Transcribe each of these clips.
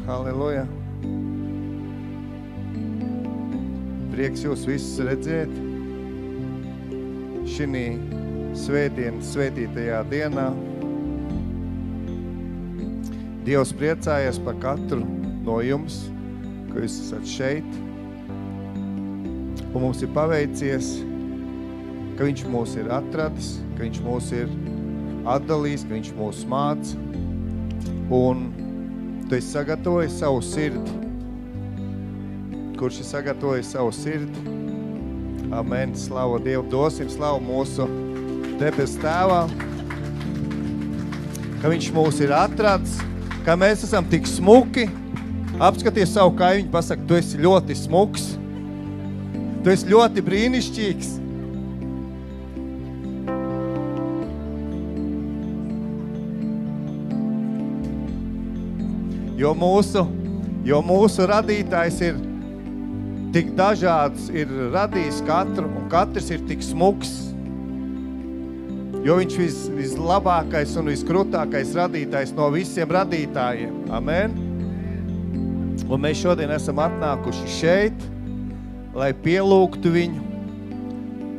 Halleluja. Prieks jūs visus redzēt šinī svētdienas svētītajā dienā. Dievs priecājies par katru no jums, ka jūs esat šeit. Un mums ir paveicies, ka viņš mūs ir atradis, ka viņš mūs ir atdalījis, ka viņš mūs māca. Un tu esi sagatavojis savu sirdi. Kurš ir sagatavojis savu sirdi? Amen. Slavu Dievu. Dosim slavu mūsu debes tēvā. Ka viņš mūs ir atradis, ka mēs esam tik smuki. Apskaties savu kaimiņu, pasaka, tu esi ļoti smuks. Tu esi ļoti brīnišķīgs. Jo mūsu radītājs ir tik dažāds, ir radījis katru, un katrs ir tik smuks. Jo viņš vislabākais un viskrutākais radītājs no visiem radītājiem. Amen. Un mēs šodien esam atnākuši šeit, lai pielūgtu viņu,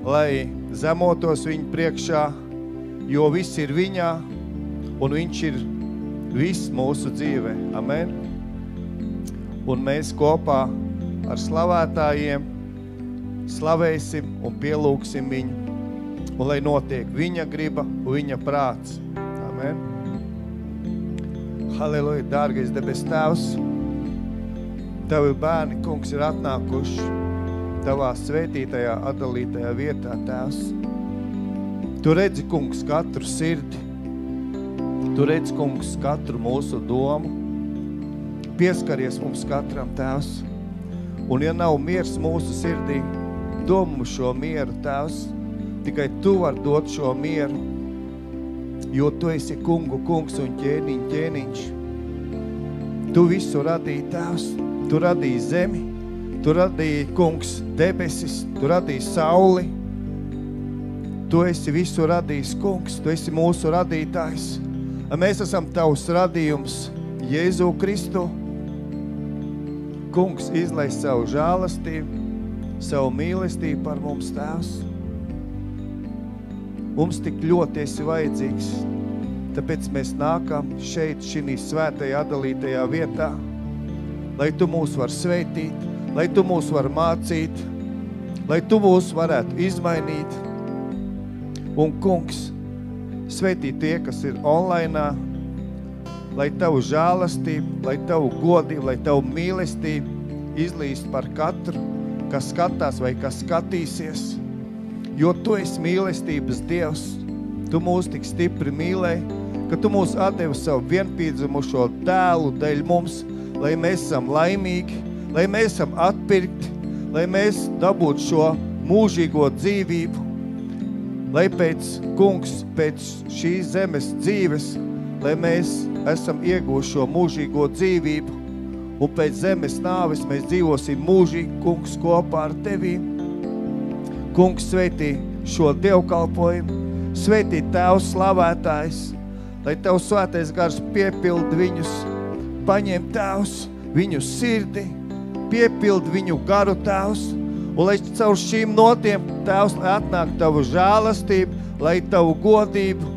lai zemotos viņu priekšā, jo viss ir viņā, un viņš ir viss mūsu dzīvē. Amen. Un mēs kopā ar slavētājiem slavēsim un pielūgsim viņu. Un lai notiek viņa griba un viņa prāts. Amen. Halleluja, dārgais debes tēvs. Tavi bērni, kungs, ir atnākuši tavā svētītajā, atdalītajā vietā, tēvs. Tu redzi, kungs, katru sirdi. Tu redz, kungs, katru mūsu domu. Pieskaries mums katram, tēvs. Un ja nav miers mūsu sirdī, dod mums šo mieru, tēvs. Tikai tu var dot šo mieru, jo tu esi kungu kungs un ķēniņš. Tu visu radīji, tēvs. Tu radīji zemi, tu radīji, kungs, debesis, tu radīji sauli. Tu esi visu radījis, kungs, tu esi mūsu radītājs. Mēs esam tavs radījums, Jēzu Kristu. Kungs, izlaiž savu žālastību, savu mīlestību par mums, tēvs. Mums tik ļoti esi vajadzīgs, tāpēc mēs nākam šeit, šinī svētajā, atdalītajā vietā, lai tu mūs var sveitīt, lai tu mūs var mācīt, lai tu mūs varētu izmainīt. Un, kungs, sveitīt tie, kas ir online, lai tavu žālastību, lai tavu godību, lai tavu mīlestību izlīst par katru, kas skatās vai kas skatīsies. Jo tu esi mīlestības Dievs, tu mūs tik stipri mīlēji, ka tu mūs atdevi savu vienpiedzimušo dēlu dēļ mums, lai mēs esam laimīgi, lai mēs esam atpirkti, lai mēs dabūtu šo mūžīgo dzīvību, lai pēc, kungs, pēc šīs zemes dzīves, lai mēs esam ieguvuši šo mūžīgo dzīvību, un pēc zemes nāves mēs dzīvosim mūžīgi, kungs, kopā ar tevīm. Kungs, sveitī šo dievkalpojumu, sveitī Tēvs slavētājs, lai Tevs svētais gars piepild viņus, paņem Tēvs viņu sirdi, piepild viņu garu, Tēvs, un lai caur šīm notiem, Tēvs, lai atnāk tavu žālastību, lai tavu godību,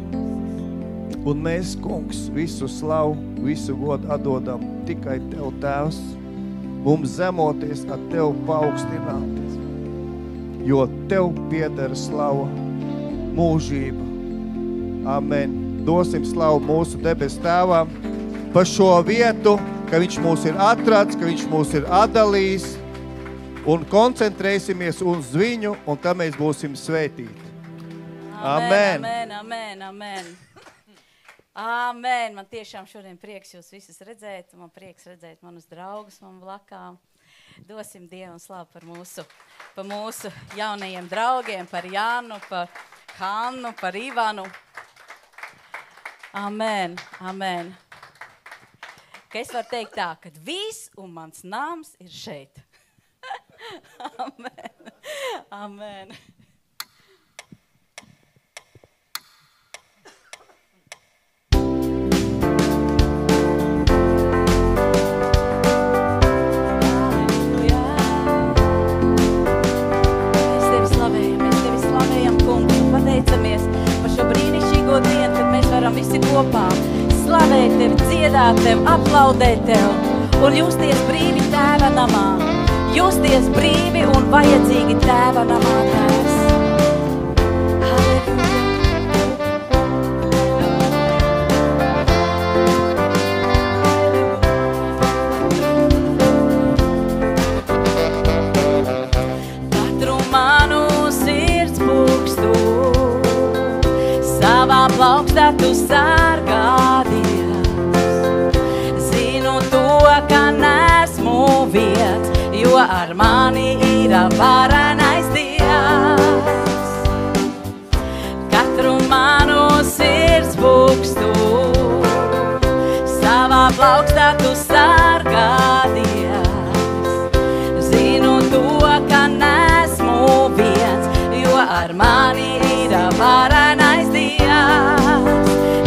un mēs, kungs, visu slavu, visu godu atdodam tikai Tev, Tēvs, mums zemoties ar Tev paaugstināties, jo Tev piedara slava, mūžība. Amen. Dosim slavu mūsu debes tēvām par šo vietu, ka viņš mūs ir atradis, ka viņš mūs ir atdalījis, un koncentrēsimies uz viņu, un tā mēs būsim svētīti. Amen. Amen, amen, amen. Amen. Man tiešām šodien prieks jūs visus redzēt, man prieks redzēt manus draugus man blakām. Dosim Dievu un slavu par mūsu jaunajiem draugiem, par Jānu, par Hannu, par Ivanu. Amen, amen. Ka es varu teikt tā, ka viss un mans nams ir šeit. Amen, amen. visi kopā slavēt Tevi, dziedāt Tevi, aplaudēt Tevi un justies brīvi Tēva namā. Justies brīvi un vajadzīgi Tēva namā, Tēvs. Katru manu sirds pukstu savā plaukstā Tu sargā, Dievs. Zinu to, ka nesmu viens, jo ar mani ir varenais Dievs. Katru manu sirds pukstu savā plaukstā Tu sargā, Dievs. Zinu to, ka nesmu viens, jo ar mani ir varenais Dievs.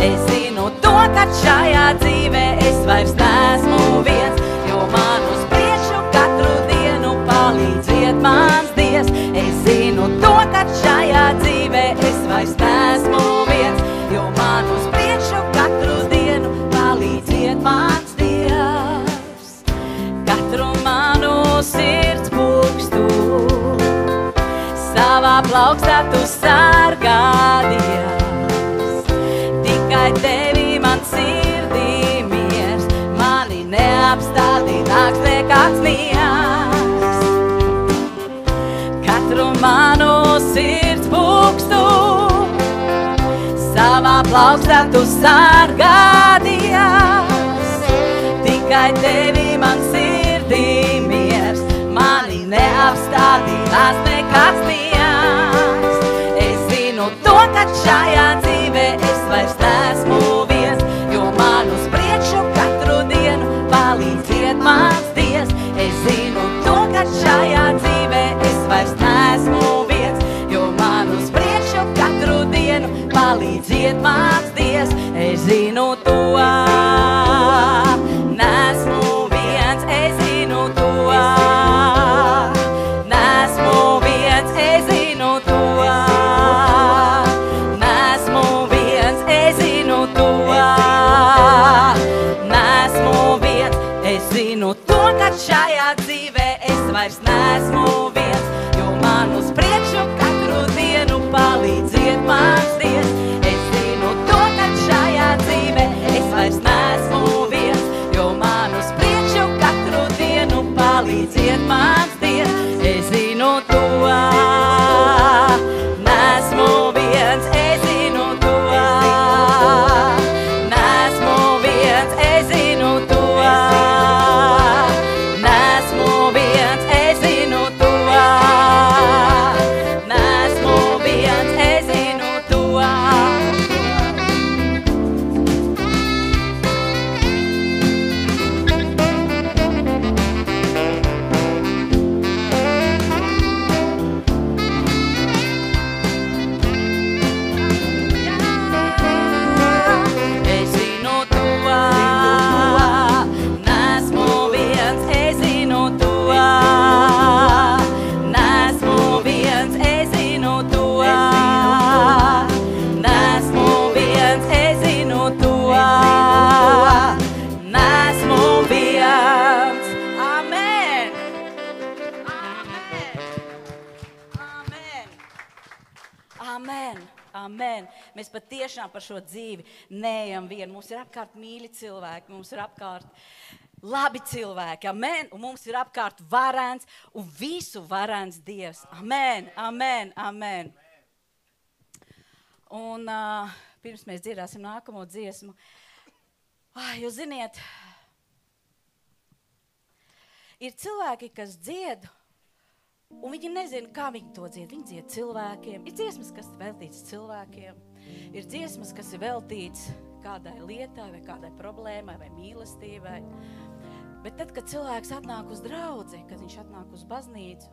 Es zinu to, ka šajā dzīvē es vairs nesmu viens, jo man uz priekšu katru dienu palīdziet mans Dievs. Es zinu to, ka šajā dzīvē es vairs nesmu viens, jo man uz priekšu katru dienu palīdziet mans Dievs. Katru manu sirds pukstu savā plaukstā Tu sargā, Dievs. Tikai Tevi man sirdī miers, mani neapstādināks nekāds nieks. Katru manu sirds pukstu savā plaukstā Tu sargā, Dievs. Tikai Tevi man sirdī miers, mani neapstādinās nekāds nieks. Es zinu to, ka šajā dzīvē es vairs nesmu viens, jo man uz priekšu katru dienu palīdziet mans Dievs. Es zinu to, ka šajā dzīvē es vairs nesmu viens, jo man uz priekšu katru dienu palīdziet mans Dievs. Es zinu to, nesmu viens, es zinu to. Nesmu viens, es zinu to. Nesmu viens, es zinu to. Nesmu viens, es zinu to, ka šajā dzīvē es vairs nesmu viens, jo man uz priekšu katru dienu palīdziet mans Dievs. Es zinu to, ka šajā dzīvē es vairs nesmu viens, jo man uz priekšu katru dienu palīdziet mans Dievs. Es zinu to, nesmu viens, es zinu to. Nesmu viens, es zinu to. Nesmu viens, es zinu to. Nesmu viens, es zinu to. Es zinu to. Nesmu viens, es zinu to. Nesmu viens, es zinu to. Nesmu viens, es zinu to. Nesmu viens. Amen. Amen. Amen. Amen. Mēs patiešām par šo dzīvi neejam vien. Mums ir apkārt mīļi cilvēki, mums ir apkārt labi cilvēki. Amen. Un mums ir apkārt varens un visu varens Dievs. Amen. Amen. Amen. Un pirms mēs dziedāsim nākamo dziesmu, jūs ziniet, ir cilvēki, kas dzied, un viņi nezina, kā viņi to dzied. Viņi dzied cilvēkiem. Ir dziesmas, kas ir veltītas cilvēkiem. Ir dziesmas, kas ir veltītas kādai lietai, vai kādai problēmai, vai mīlestībai. Bet tad, kad cilvēks atnāk uz draudzi, kad viņš atnāk uz baznīcu,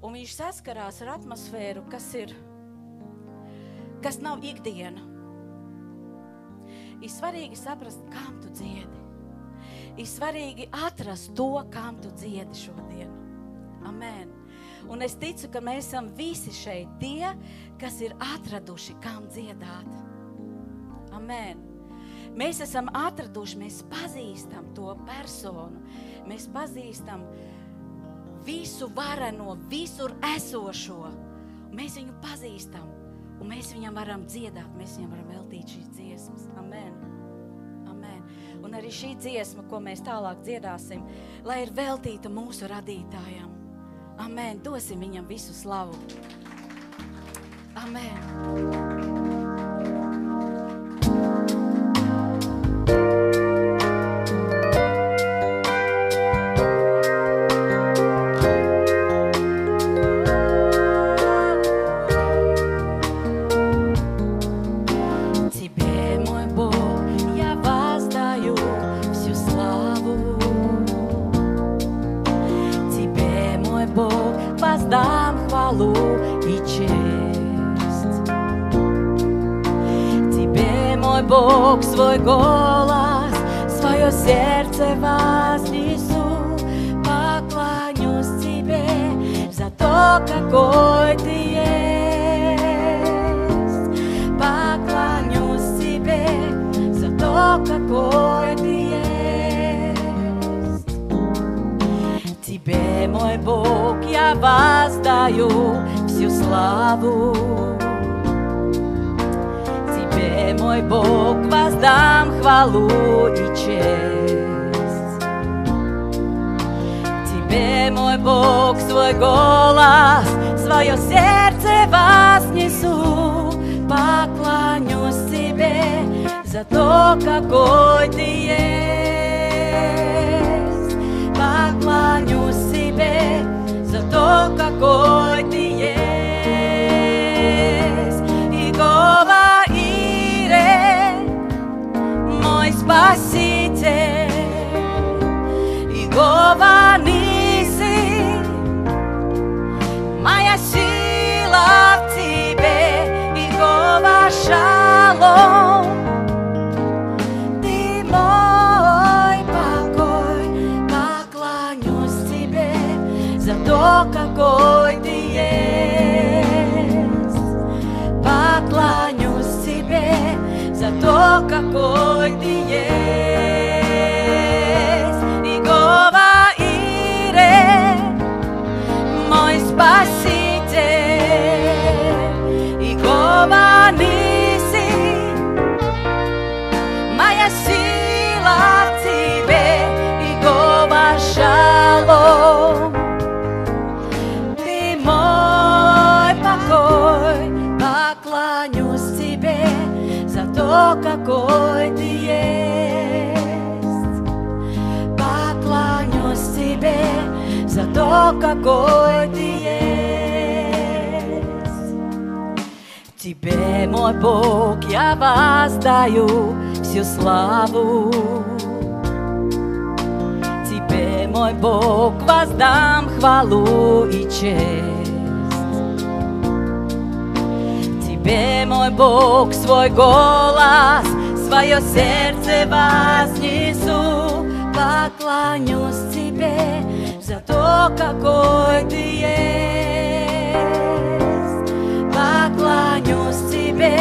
un viņš saskarās ar atmosfēru, kas nav ikdiena, ir svarīgi saprast, kam tu dziedi. Ir svarīgi atrast to, kam tu dziedi šodienu. Amen. Un es ticu, ka mēs esam visi šeit tie, kas ir atraduši, kam dziedāt. Amen. Mēs esam atraduši, mēs pazīstam to personu. Mēs pazīstam visu vareno, visur esošo. Mēs viņu pazīstam, un mēs viņam varam dziedāt, mēs viņam varam veltīt šīs dziesmas. Amen. Amen. Un arī šī dziesma, ko mēs tālāk dziedāsim, lai ir veltīta mūsu radītājam. Amen. Dosim viņam visu slavu. Amen. Воздам хвалу и честь. Тебе, мой Бог, свой голос, свое сердце вознесу, поклонюсь Тебе за то, какой Ты есть. Поклонюсь Тебе за то, какой Ты есть. Тебе, мой Бог, я воздаю всю славу. Тебе, мой Бог, воздам хвалу и честь. Тебе, мой Бог, свой голос, свое сердце вознесу, поклонюсь Тебе за то, какой Ты есть. Поклонюсь Тебе за то, какой Ты есть. Иегова Ире, мой Спаситель. Иегова Ниси, моя сила в Тебе. Иегова Шалом, Ты мой покой. Поклонюсь Тебе за то, какой Ты есть. Поклонюсь Тебе за то, какой Ты есть. Иегова Ире, мой Спаситель. Иегова Ниси, моя сила в Тебе. Иегова Шалом, Ты мой покой. Поклонюсь Тебе за то, какой Ты есть. Поклонюсь Тебе за то, какой Ты есть. Тебе, мой Бог, я воздаю всю славу. Тебе, мой Бог, воздам хвалу и честь. Тебе, мой Бог, свой голос, свое сердце вознесу, поклонюсь Тебе за то, какой Ты есть. Поклонюсь Тебе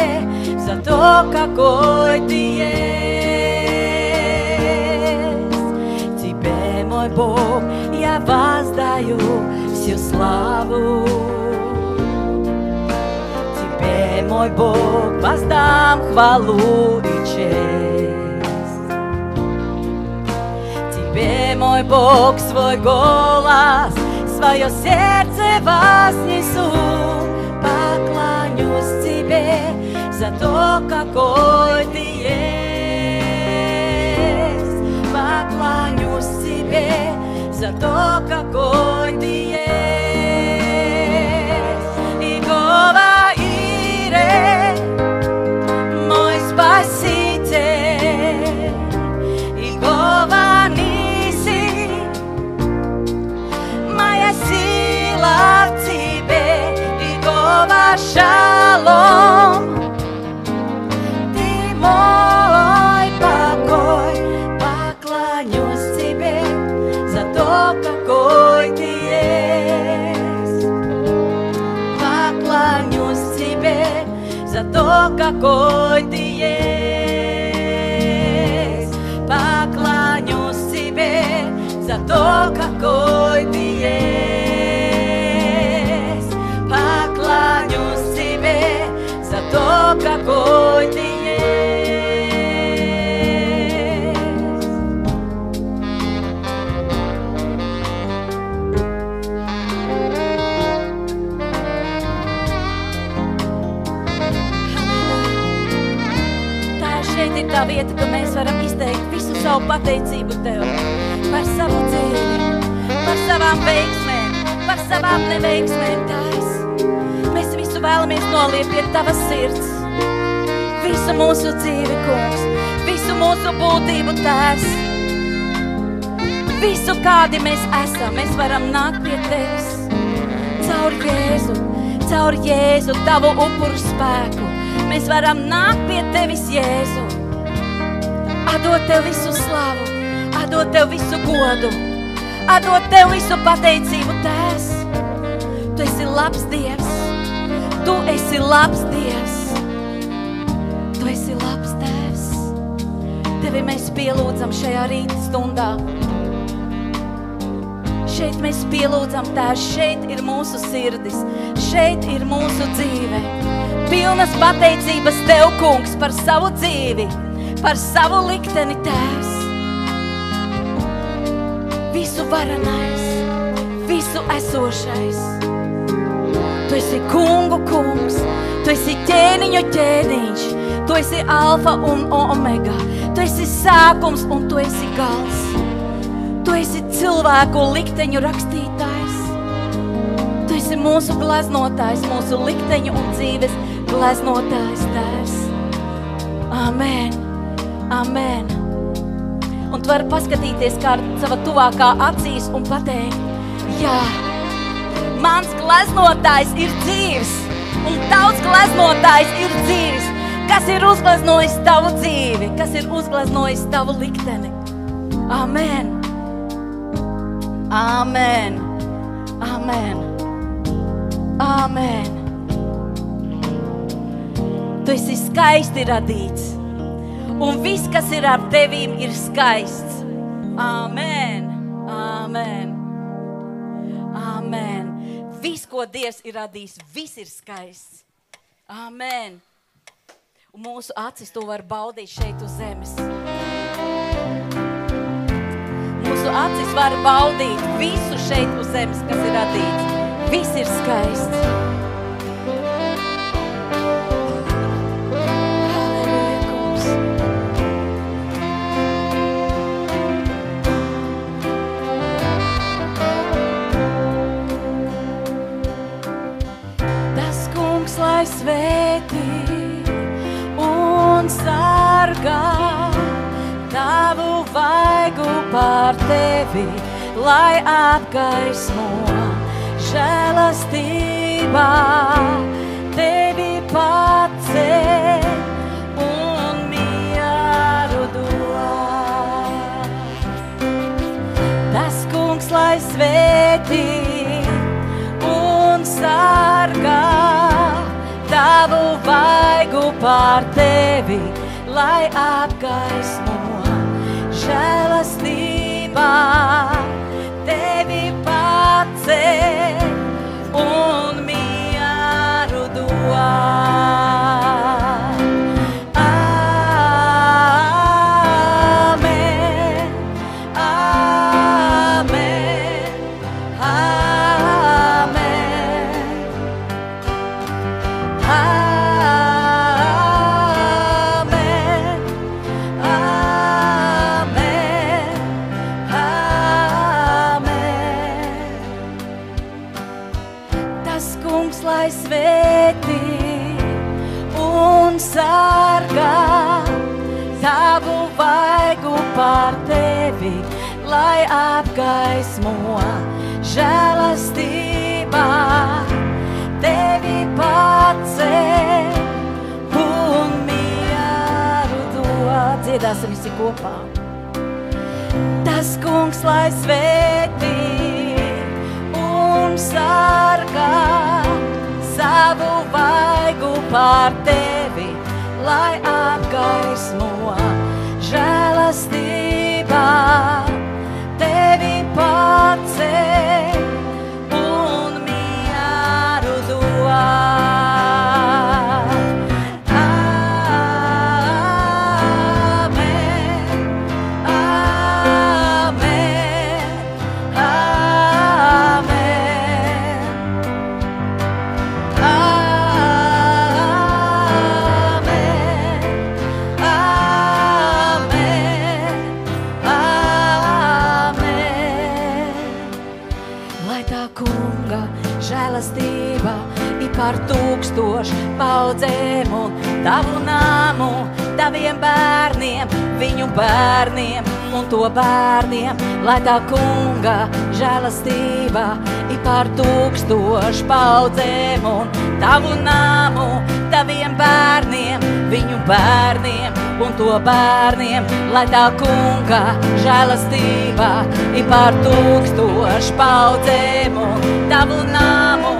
за то, какой Ты есть. Тебе, мой Бог, я воздаю всю славу. Тебе, мой Бог, воздам хвалу и честь. Тебе, мой Бог, свой голос, свое сердце вознесу, поклонюсь Тебе за то, какой Ты есть. Поклонюсь Тебе за то, какой Ты есть. Иегова Ире, мой Спаситель. Иегова Ниси, моя сила в Тебе. Иегова Шалом, Ты мой покой. Поклонюсь Тебе за то, какой Ты есть. Поклонюсь Тебе за то, какой Ты есть. šeit ir tā vieta, ka mēs varam izteikt visu savu pateicību Tev par savu dzīvi, par savām veiksmēm, par savām neveiksmēm, Tēvs. Mēs visu vēlamies noliekt pie Tavas sirds. Visu mūsu dzīvi, Kungs, visu mūsu būtību, Tēvs. Visu, kādi mēs esam, mēs varam nākt pie Tevis. Caur Jēzu, Tavu upuru spēku. Mēs varam nākt pie Tevis, Jēzu. Atdot Tev visu slavu, atdot Tev visu godu, atdot Tev visu pateicību, Tēvs. Tu esi labs Dievs, Tu esi labs Dievs, Tu esi labs Tēvs. Tevi mēs pielūdzam šajā rīta stundā. Šeit mēs pielūdzam Tēvs, šeit ir mūsu sirdis, šeit ir mūsu dzīve. Pilnas pateicības Tev, Kungs, par savu dzīvi, par savu likteni, Tēvs. Visu varenais, visu esošais. Tu esi kungu kungs, Tu esi ķēniņu ķēniņš, Tu esi alfa un omega, Tu esi sākums un Tu esi gals. Tu esi cilvēku likteņu rakstītājs. Tu esi mūsu gleznotājs, mūsu likteņu un dzīves gleznotājs, Tēvs. Amen, amen. Un tu vari paskatīties kā sava tuvākā acīs un pateikt, jā, mans gleznotājs ir dzīvs, un tavs gleznotājs ir dzīvs, kas ir uzgleznojis tavu dzīvi, kas ir uzgleznojis tavu likteni. Amen. Amen. Amen. Amen. Tu esi skaisti radīts, un viss, kas ir ar tevīm, ir skaists. Amen. Amen. Amen. Viss, ko Dievs ir radījis, viss ir skaists. Amen. Un mūsu acis to var baudīt šeit uz zemes. Mūsu acis var baudīt visu šeit uz zemes, kas ir radīts. Viss ir skaists. Halleluja, kungs. Tas kungs, lai svētī un sargā tavu vaigu pār tevi, lai apgaismo žēlastībā tevi paceļ un mieru dod. Tas kungs, lai svētī un sargā tavu vaigu pār tevi, lai apgaismo žēlastībā tevi paceļ un mieru dod. Amen, amen, amen, lai svētī un sargā tavu vaigu pār tevi, lai apgaismo žēlastībā tevi paceļ un mieru dod. Dziedāsim visi kopā. Tas kungs, lai svētī un sargā savu vaigu pār tevi, lai apgaismo žēlastībā tevi paceļ un mieru dod. par 1000 paudzēm un tavu nāmu, taviem bērniem, viņu bērniem un to bērniem, lai tā kunga žēlastība ir par 1000 paudzēm un tavu nāmu, taviem bērniem, viņu bērniem un to bērniem, lai tā kunga žēlastība ir par 1000 paudzēm un tavu nāmu,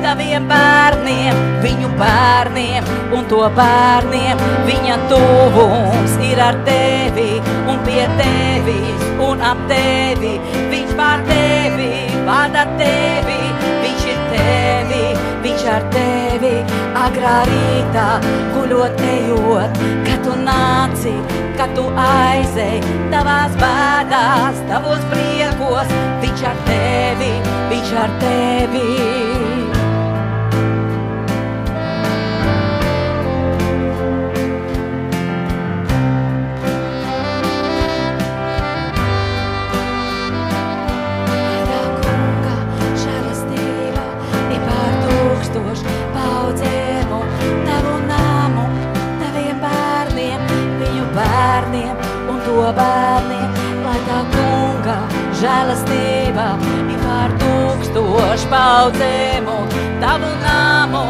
taviem bērniem, viņu bērniem un to bērniem, viņa tuvums ir ar tevi un pie tevis un ap tevi, viņš pār tevi, vada tevi, viņš ir tevi, viņš ar tevi, agrā rītā, guļot, ejot, kad tu nāci, kad tu aizej, tavās bēdās, tavos priekos, viņš ar tevi, viņš ar tevi. Paudzēm un tavu nāmu, taviem bērniem, viņu bērniem un to bērniem, lai tā kunga žēlastība ir par 1000 paudzēm un tavu nāmu,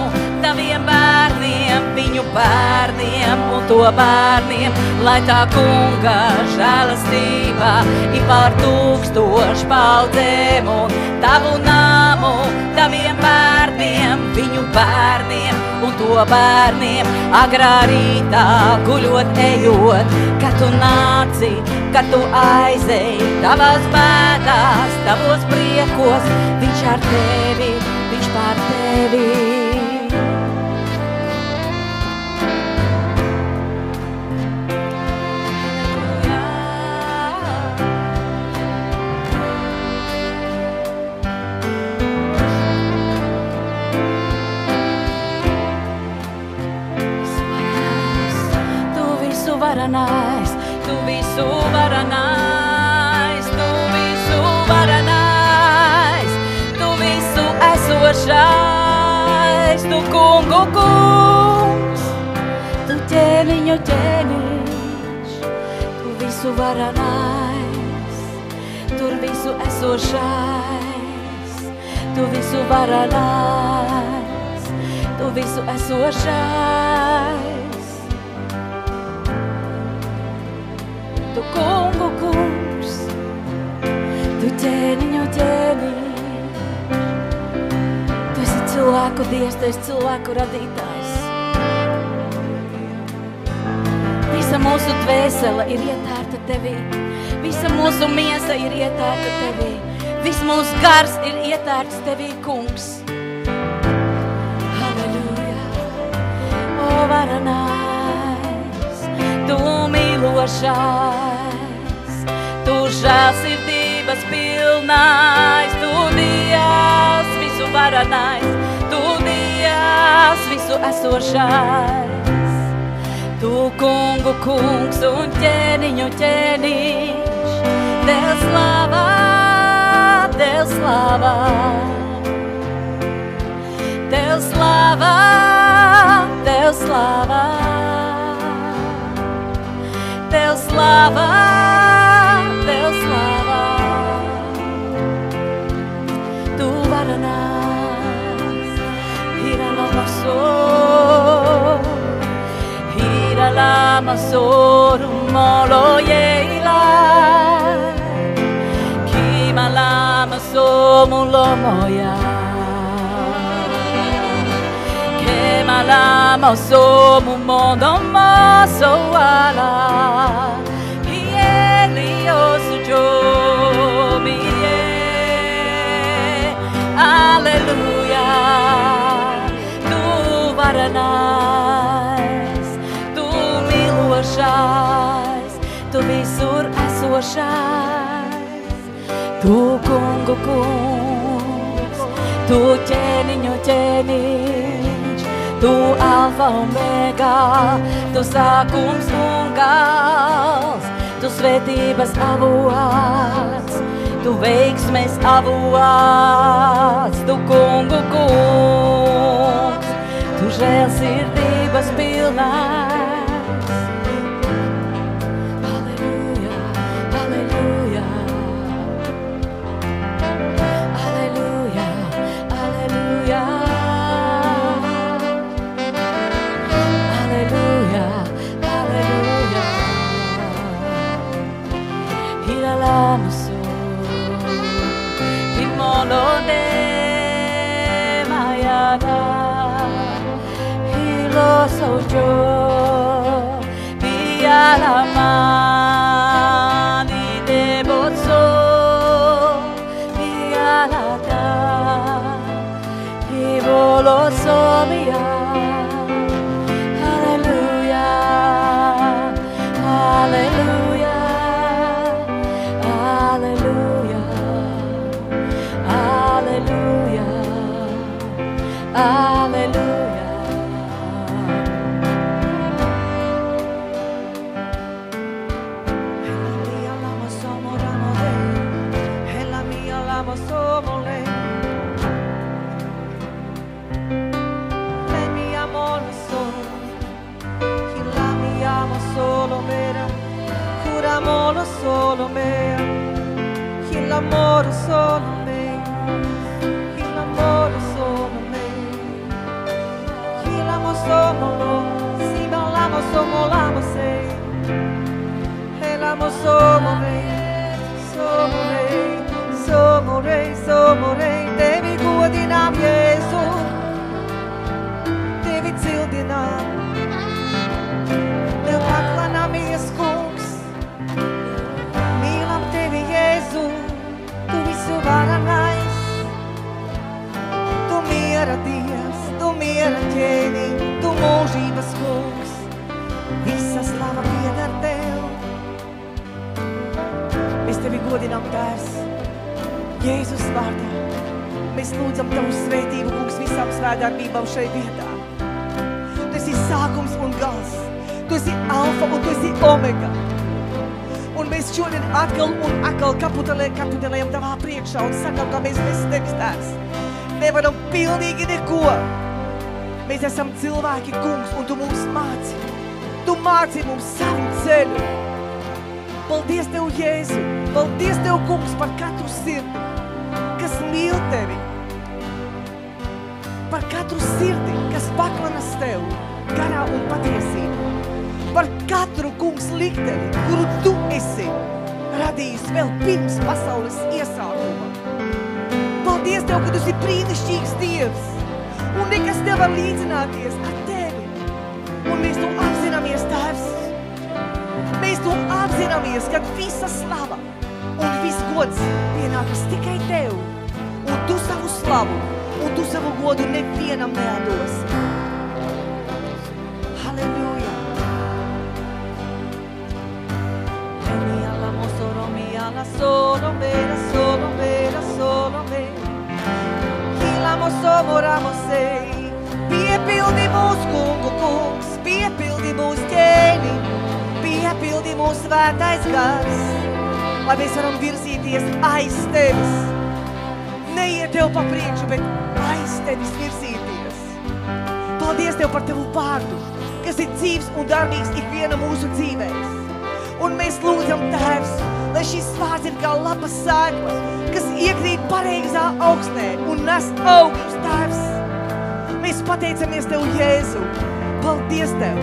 taviem bērniem, viņu bērniem un to bērniem, lai tā kunga žēlastība ir par 1000 paudzēm un tavu nāmu, taviem bērniem, viņu bērniem un to bērniem, agrā rītā, guļot, ejot, kad tu nāci, kad tu aizej, tavās bēdās, tavos priekos, viņš ar tevi, viņš pār tevi. Varanais, tu visu varanais, tu visu varanais, tu visu esošais, tu kungu kungs, tu ķēniņu ķēniņš, tu visu varanais, tur visu esošais, tu visu varanais, tu visu esošais. Tu kungu kungs, tu ķēniņu ķēniņš, tu esi cilvēku Dievs, tu esi cilvēku radītājs. Visa mūsu dvēsele ir ietērta tevī, visa mūsu miesa ir ietērta tevī, viss mūsu gars ir ietērts tevī, kungs. Halleluja, o varanais, tu mīlošais, tu žēlsirdības pilnais, tu Dievs visu varanais, tu Dievs visu esošais, tu kungu kungs un ķēniņu ķēniņš, Tev slavā, Tev slavā, Tev slavā, Tev slavā. Tev slavā, Tev slavā, tu varanais, hira lama soru molo yeila, kima lama somu lomoya, kema lama somu mondo maso ala. Alleluja, tu varanais, tu mīlošais, tu visur esošais, tu kungu kungs, tu ķēniņu ķēniņš, tu alfa omega, tu sākums un gals, tu svētības avots, tu veiksmes avots, tu kungu kungs, žēlsirdības pilnais. Aleluja, aleluja. Aleluja, aleluja. Aleluja, aleluja. Hila lamaso, il mondo ne mayada. Hilo sojo, bialamani debotso, bialata, hibolo somia. Hallelujah, hallelujah, hallelujah, hallelujah, hallelujah. Solo me, il amore solo me, il amore solo me, il amore solo, si ma l'amo sei, e l'amo solo me, devi godinam Jesu, devi cildinam, tev paklanamies kungs. Tu visu varenais, tu miera Dievs, tu miera ķēniņ, tu mūžības kungs, visa slava pieder Tev. Mēs Tevi godinām, Tēvs, Jēzus vārdā. Mēs lūdzam Tavu svētību, kungs, visām svētdarbībām šeit vietā. Tu esi sākums un gals, tu esi alfa un tu esi omega. Un mēs šodien atkal kapitulējam Tavā priekšā un sakam, ka mēs bez Tevis, Tēvs, nevaram pilnīgi neko. Mēs esam cilvēki, kungs, un Tu mums māci. Tu māci mums savu ceļu. Paldies Tev, Jēzu. Paldies Tev, kungs, par katru sirdi, kas mīl Tevi. Par katru sirdi, kas paklanas Tev, garā un patiesībā. Par katru, kungs, likteni, kuru Tu esi radījis vēl pirms pasaules iesākuma. Paldies Tev, ka Tu esi brīnišķīgs Dievs, un nekas nevar līdzināties ar Tevi. Un mēs to apzināmies, Tēvs. Mēs to apzināmies, ka visa slava un viss gods pienākas tikai Tev, un Tu savu slavu, un Tu savu godu nevienam neatdosi. Halleluja. Solo me, Hilamo somoramo sei, piepildi mūs kungu kungs, piepildi mūs ķēni, piepildi mūs svētais gars, lai mēs varam virzīties aiz Tevis. Neiet Tev pa priekšu, bet aiz Tevis virzīties. Paldies Tev par Tavu vārdu, kas ir dzīvs un darbīgs ikviena mūsu dzīvēs. Un mēs lūdzam, Tēvs, lai šis vārds ir kā lapas sēkla, kas iekrīt pareizā augsnē un nes augļus, Tēvs. Mēs pateicamies Tev, Jēzu. Paldies Tev.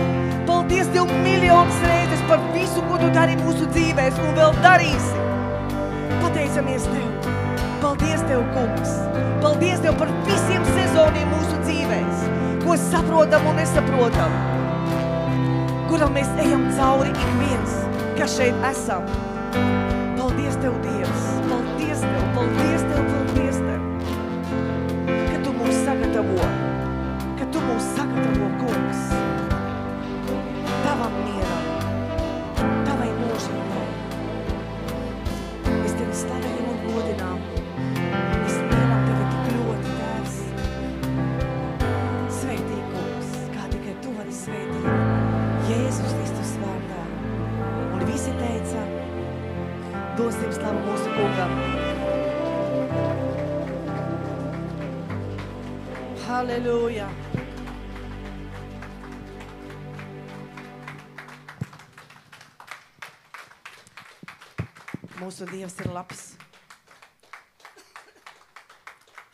Paldies Tev miljonas reizes par visu, ko Tu dari mūsu dzīvēs un vēl darīsi. Pateicamies Tev. Paldies Tev, kungs. Paldies Tev par visiem sezoniem mūsu dzīvēs, ko saprotam un nesaprotam, kuram mēs ejam cauri ik viens, kas šeit esam. Paldies Tev, Dievs! Paldies Tev, paldies Tev, paldies Tev! Ka Tu mūs sagatavo, kungs, Tavam mieram, Tavai mūžībai. Mēs Tevi slavējam un godinām. Mēs mīlam Tevi tik ļoti, Tēvs. Sveitī, kungs, kā tikai Tu vari sveitīt. Jēzus Kristus vārdā. Un visi teica, dosim slavu mūsu kungam. Halleluja. Mūsu Dievs ir labs.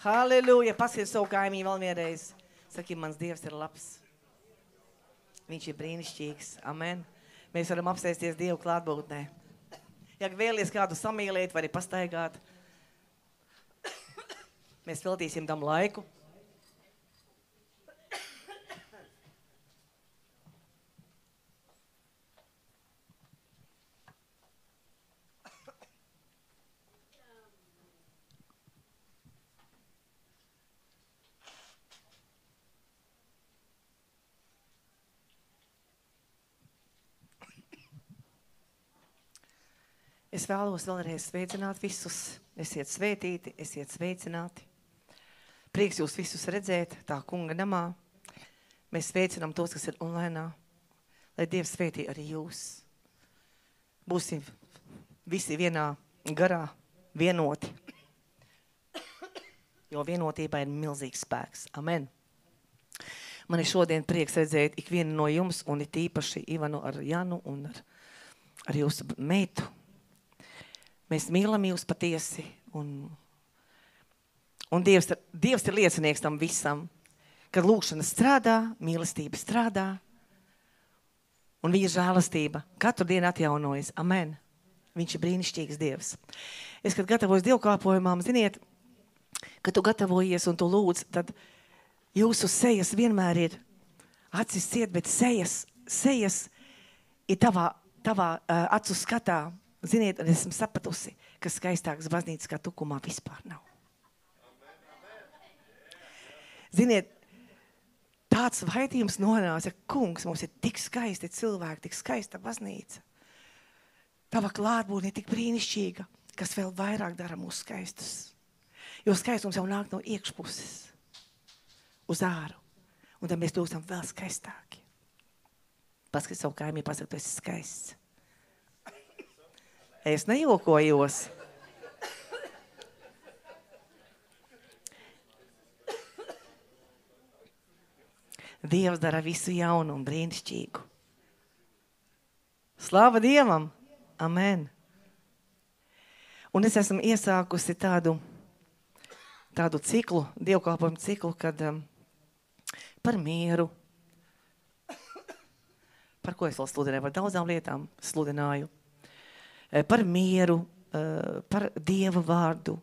Halleluja. Paskies savu kaimiņu vēl vienreiz. Saki, mans Dievs ir labs. Viņš ir brīnišķīgs. Amen. Mēs varam apsēsties Dievu klātbūtnē. Ja vēlies kādu samīlēt, vai arī pastaigāt, mēs veltīsim tam laiku. Es vēlos vēlreiz sveicināt visus. Esiet svētīti, esiet sveicināti. Prieks jūs visus redzēt tā kunga namā. Mēs sveicinām tos, kas ir online. Lai Dievs svētī arī jūs. Būsim visi vienā garā, vienoti. Jo vienotībā ir milzīgs spēks. Amen. Man ir šodien prieks redzēt ikvienu no jums, un ir tīpaši Ivanu ar Janu un ar jūsu meitu. Mēs mīlam jūs patiesi, un Dievs ir liecinieks tam visam, kad lūkšana strādā, mīlestība strādā, un viņa žēlastība katru dienu atjaunojas. Amen. Viņš ir brīnišķīgs Dievs. Es, kad gatavojos dievkalpojumam, ziniet, kad tu gatavojies un tu lūdz, tad jūsu sejas vienmēr ir acis ciet, bet sejas ir tavā acu skatā. Ziniet, esmu sapratusi, ka skaistāks baznīcas kā Tukumā vispār nav. Ziniet, tāds vaitījums nonāca, kungs, mums ir tik skaisti cilvēki, tik skaista baznīca. Tava klātbūtne ir tik brīnišķīga, kas vēl vairāk dara mūs skaistus. Jo skaistums jau nāk no iekšpuses uz āru, un tad mēs kļūstam vēl skaistāki. Paskatīt savu kaimiņu, pasaka, tu esi skaists. Es nejokojos. Dievs dara visu jaunu un brīnišķīgu. Slāva Dievam! Amen! Un es esmu iesākusi tādu ciklu, dievkalpojumu ciklu, kad par mieru. Par ko es vēl sludināju? Par daudzām lietām sludināju. Par mieru, par Dieva vārdu,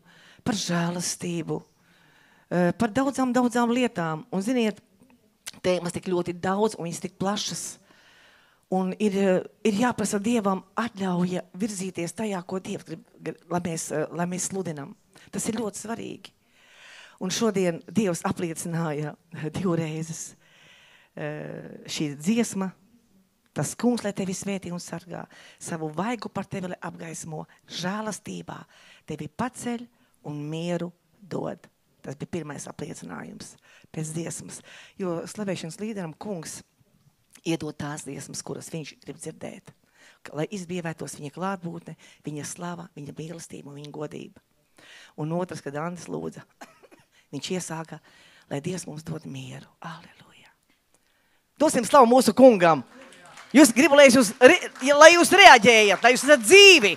par žēlastību, par daudzām lietām. Un, ziniet, tēmas tik ļoti daudz un viņas tik plašas. Un ir jāprasa Dievam atļauja virzīties tajā, ko Dievs grib, lai mēs sludinam. Tas ir ļoti svarīgi. Un šodien Dievs apliecināja 2 reizes šī dziesma. Tas kungs, lai tevi svētī un sargā, savu vaigu par tevi apgaismo, žēlastībā tevi paceļ un mieru dod. Tas bija pirmais apliecinājums pēc dziesmas. Jo slavēšanas līderam kungs iedod tās dziesmas, kuras viņš grib dzirdēt. Lai izbievētos viņa klātbūtne, viņa slava, viņa mīlestība un viņa godība. Un otrs, kad Andis lūdza, viņš iesāka, lai Dievs mums dod mieru. Alleluja. Dosim slavu mūsu kungam. Jūs gribu, lai jūs reaģējat, lai jūs esat dzīvi.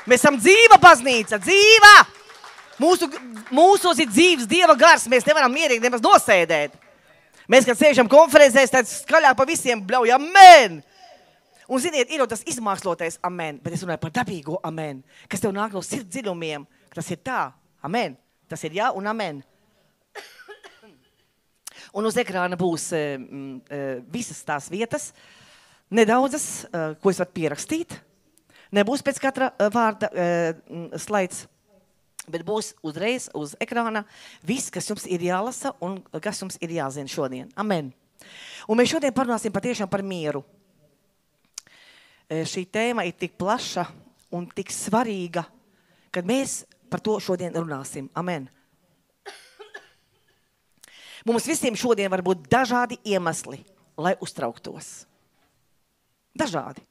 Mēs esam dzīva baznīca, dzīva. Mūsos ir dzīves Dieva gars, mēs nevaram mierīgi nemaz nosēdēt. Mēs, kad sēžam konferencēs, tad skaļāk pa visiem bļauj, amen. Un ziniet, ir jau tas izmākslotais amen, bet es runāju par dabīgo amen, kas tev nāk no sirds dziļumiem, tas ir tā, amen. Tas ir jā un amen. Un uz ekrāna būs visas tās vietas, nedaudzas, ko es varu pierakstīt. Nebūs pēc katra vārda slaids, bet būs uzreiz uz ekrāna viss, kas jums ir jālasa un kas jums ir jāzina šodien. Amen. Un mēs šodien parunāsim patiešām par mieru. Šī tēma ir tik plaša un tik svarīga, kad mēs par to šodien runāsim. Amen. Mums visiem šodien var būt dažādi iemesli, lai uztrauktos. Dažādi.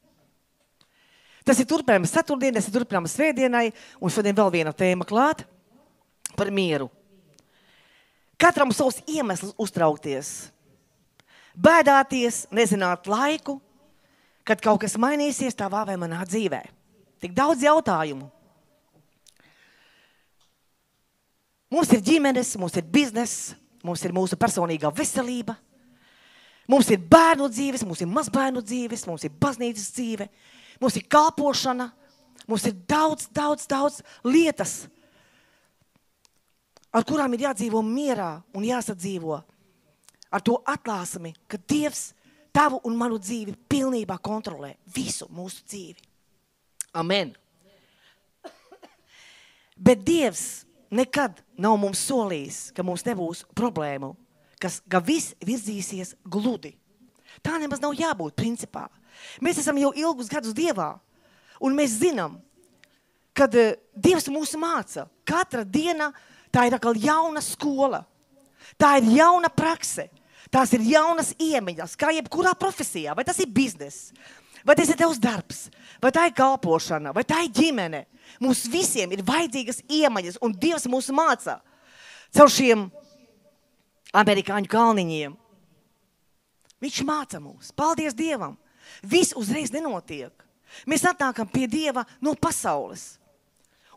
Tas ir turpinājums ceturtdien, tas ir turpinājums svētdienai, un šodien vēl viena tēma klāt par mieru. Katram savs iemesls uztraukties, bēdāties, nezināt laiku, kad kaut kas mainīsies tavā vai manā dzīvē. Tik daudz jautājumu, Mums ir ģimenes, mums ir bizness, mums ir mūsu personīgā veselība, mums ir bērnu dzīves, mums ir mazbērnu dzīves, mums ir baznīcas dzīve, mums ir kalpošana, mums ir daudz lietas, ar kurām ir jādzīvo mierā un jāsadzīvo ar to atklāsmi, ka Dievs tavu un manu dzīvi pilnībā kontrolē visu mūsu dzīvi. Amen. Bet Dievs nekad nav mums solījis, ka mums nebūs problēmu, ka viss virzīsies gludi. Tā nemaz nav jābūt principā. Mēs esam jau ilgus gadus Dievā, un mēs zinām, kad Dievs mūs māca. Katra diena tā ir atkal jauna skola, tā ir jauna prakse, tās ir jaunas iemaņas, kā jebkurā profesijā, vai tas ir biznes, vai tas ir tavs darbs, vai tā ir kalpošana, vai tā ir ģimene. Mums visiem ir vajadzīgas iemaņas, un Dievs mūs māca caur šiem amerikāņu kalniņiem. Viņš māca mūs. Paldies Dievam. Viss uzreiz nenotiek. Mēs atnākam pie Dieva no pasaules.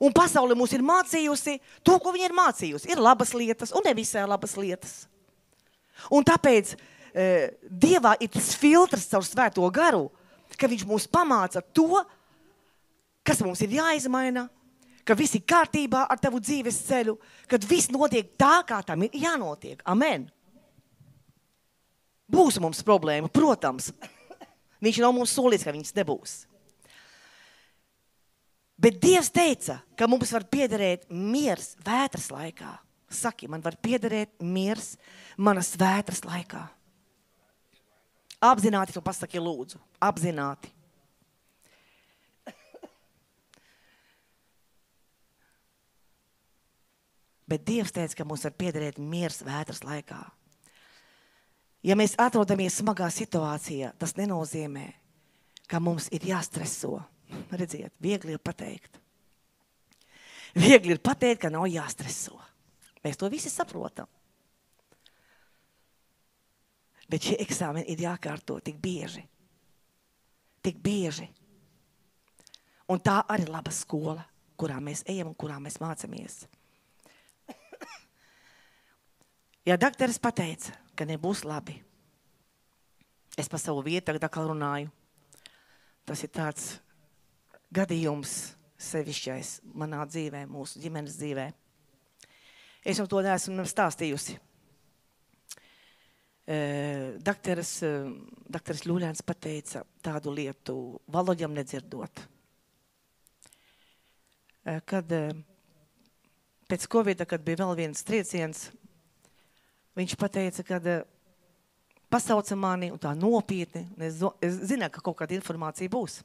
Un pasaule mūs ir mācījusi to, ko viņa ir mācījusi. Ir labas lietas un nevisai labas lietas. Un tāpēc Dievā ir tas filtrs caur svēto garu, ka viņš mūs pamāca to, kas mums ir jāizmaina, ka viss ir kārtībā ar tavu dzīves ceļu, kad viss notiek tā, kā tam ir jānotiek. Amen. Būs mums problēma, protams. Viņš nav mums solījis, ka viņas nebūs. Bet Dievs teica, ka mums var piederēt miers vētras laikā. Saki, man var piederēt miers manas vētras laikā. Apzināti to pasaki lūdzu. Apzināti. Bet Dievs teica, ka mums var piederēt miers vētras laikā. Ja mēs atrodamies smagā situācijā, tas nenozīmē, ka mums ir jāstreso. Redziet, viegli ir pateikt. Viegli ir pateikt, ka nav jāstreso. Mēs to visi saprotam. Bet šie eksāmeni ir jākārto tik bieži. Tik bieži. Un tā arī laba skola, kurā mēs ejam un kurā mēs mācamies. Ja dakteris pateica, ka nebūs labi, es pa savu vietu tagad atkal runāju. Tas ir tāds gadījums sevišķais manā dzīvē, mūsu ģimenes dzīvē. Es jau to neesmu stāstījusi. Dakteris Ļuļāns pateica tādu lietu, valoģam nedzirdot. Kad pēc Covida, kad bija vēl viens trieciens, viņš pateica, kad pasauca mani un tā nopietni, es zināju, ka kaut kāda informācija būs.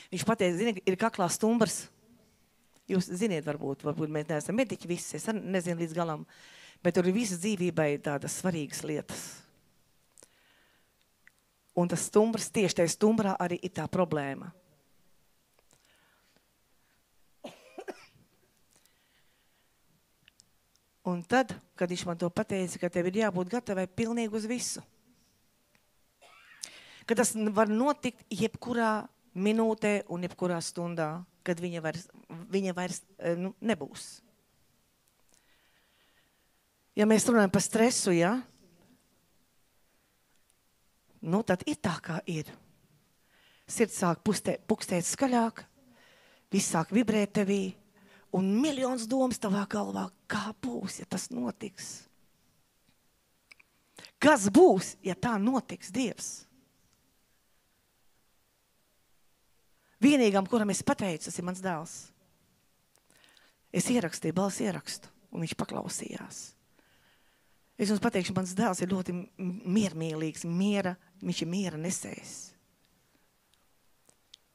Viņš pateica, zini, ir kaklā stumbrs. Jūs ziniet, varbūt mēs neesam mediķi visi, es nezinu līdz galam, bet tur ir visas dzīvībai tādas svarīgas lietas. Un tas stumbrs, tieši tajā stumbrā arī ir tā problēma. Un tad, kad viņš man to pateica, ka tev ir jābūt gatavai pilnīgi uz visu. Ka tas var notikt jebkurā minūtē un jebkurā stundā, kad viņa vairs nebūs. Ja mēs runājam par stresu, ja? Nu, tad ir tā, kā ir. Sirds sāk pukstēt skaļāk, viss sāk vibrēt tevī, un miljons domas tavā galvā, kā būs, ja tas notiks? Kas būs, ja tā notiks, Dievs? Vienīgam, kuram es pateicu, tas ir mans dēls. Es ierakstīju balss ierakstu, un viņš paklausījās. Es jums pateikšu, mans dēls ir ļoti miermīlīgs, viņš ir miera nesējs.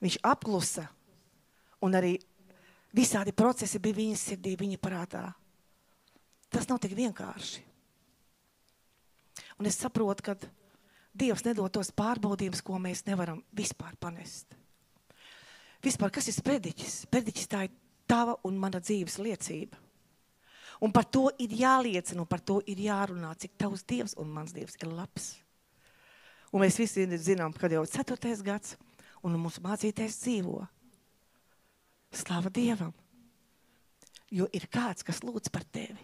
Viņš apklusa, un arī visādi procesi bija viņa sirdī, viņa prātā. Tas nav tik vienkārši. Un es saprotu, ka Dievs nedod tos pārbaudījumus, ko mēs nevaram vispār panest. Vispār, kas ir prediķis? Prediķis tā ir tava un mana dzīves liecība. Un par to ir jāliecina, un par to ir jārunā, cik tavs Dievs un mans Dievs ir labs. Un mēs visi zinām, kad jau 4. gads, un mums mācītais dzīvo. Slava Dievam. Jo ir kāds, kas lūdz par tevi.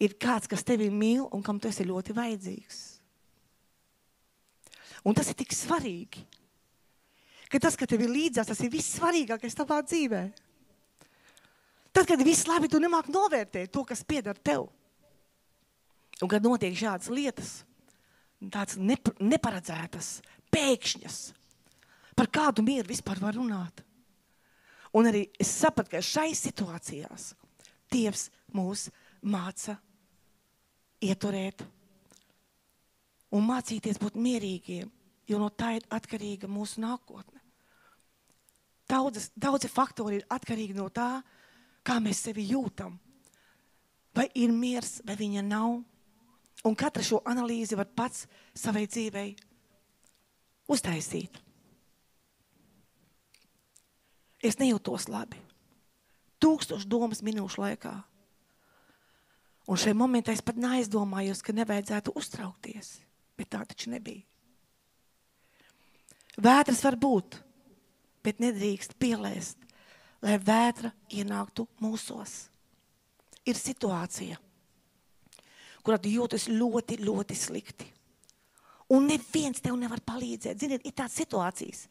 Ir kāds, kas tevi mīl un kam tu esi ļoti vajadzīgs. Un tas ir tik svarīgi, ka tas, ka tev ir līdzās, tas ir viss svarīgākais tavā dzīvē. Tad, kad viss labi, tu nemāk novērtēt to, kas piedar tev. Un kad notiek šādas lietas, tādas neparedzētas, pēkšņas, par kādu mieru vispār var runāt. Un arī es sapratu, ka šai situācijās Dievs mūs māca ieturēt un mācīties būt mierīgiem, jo no tā ir atkarīga mūsu nākotne. Daudzi faktori ir atkarīgi no tā, kā mēs sevi jūtam. Vai ir miers, vai viņa nav. Un katra šo analīzi var pats savai dzīvei uztaisīt. Es nejūtos labi. 1000 domas minūšu laikā. Un šajā momentā es pat neaizdomājos, ka nevajadzētu uztraukties. Bet tā taču nebija. Vētras var būt, bet nedrīkst pielēst, lai vētra ienāktu mūsos. Ir situācija, kurā tu jūtas ļoti, ļoti slikti. Un neviens tev nevar palīdzēt. Ziniet, ir tādas situācijas,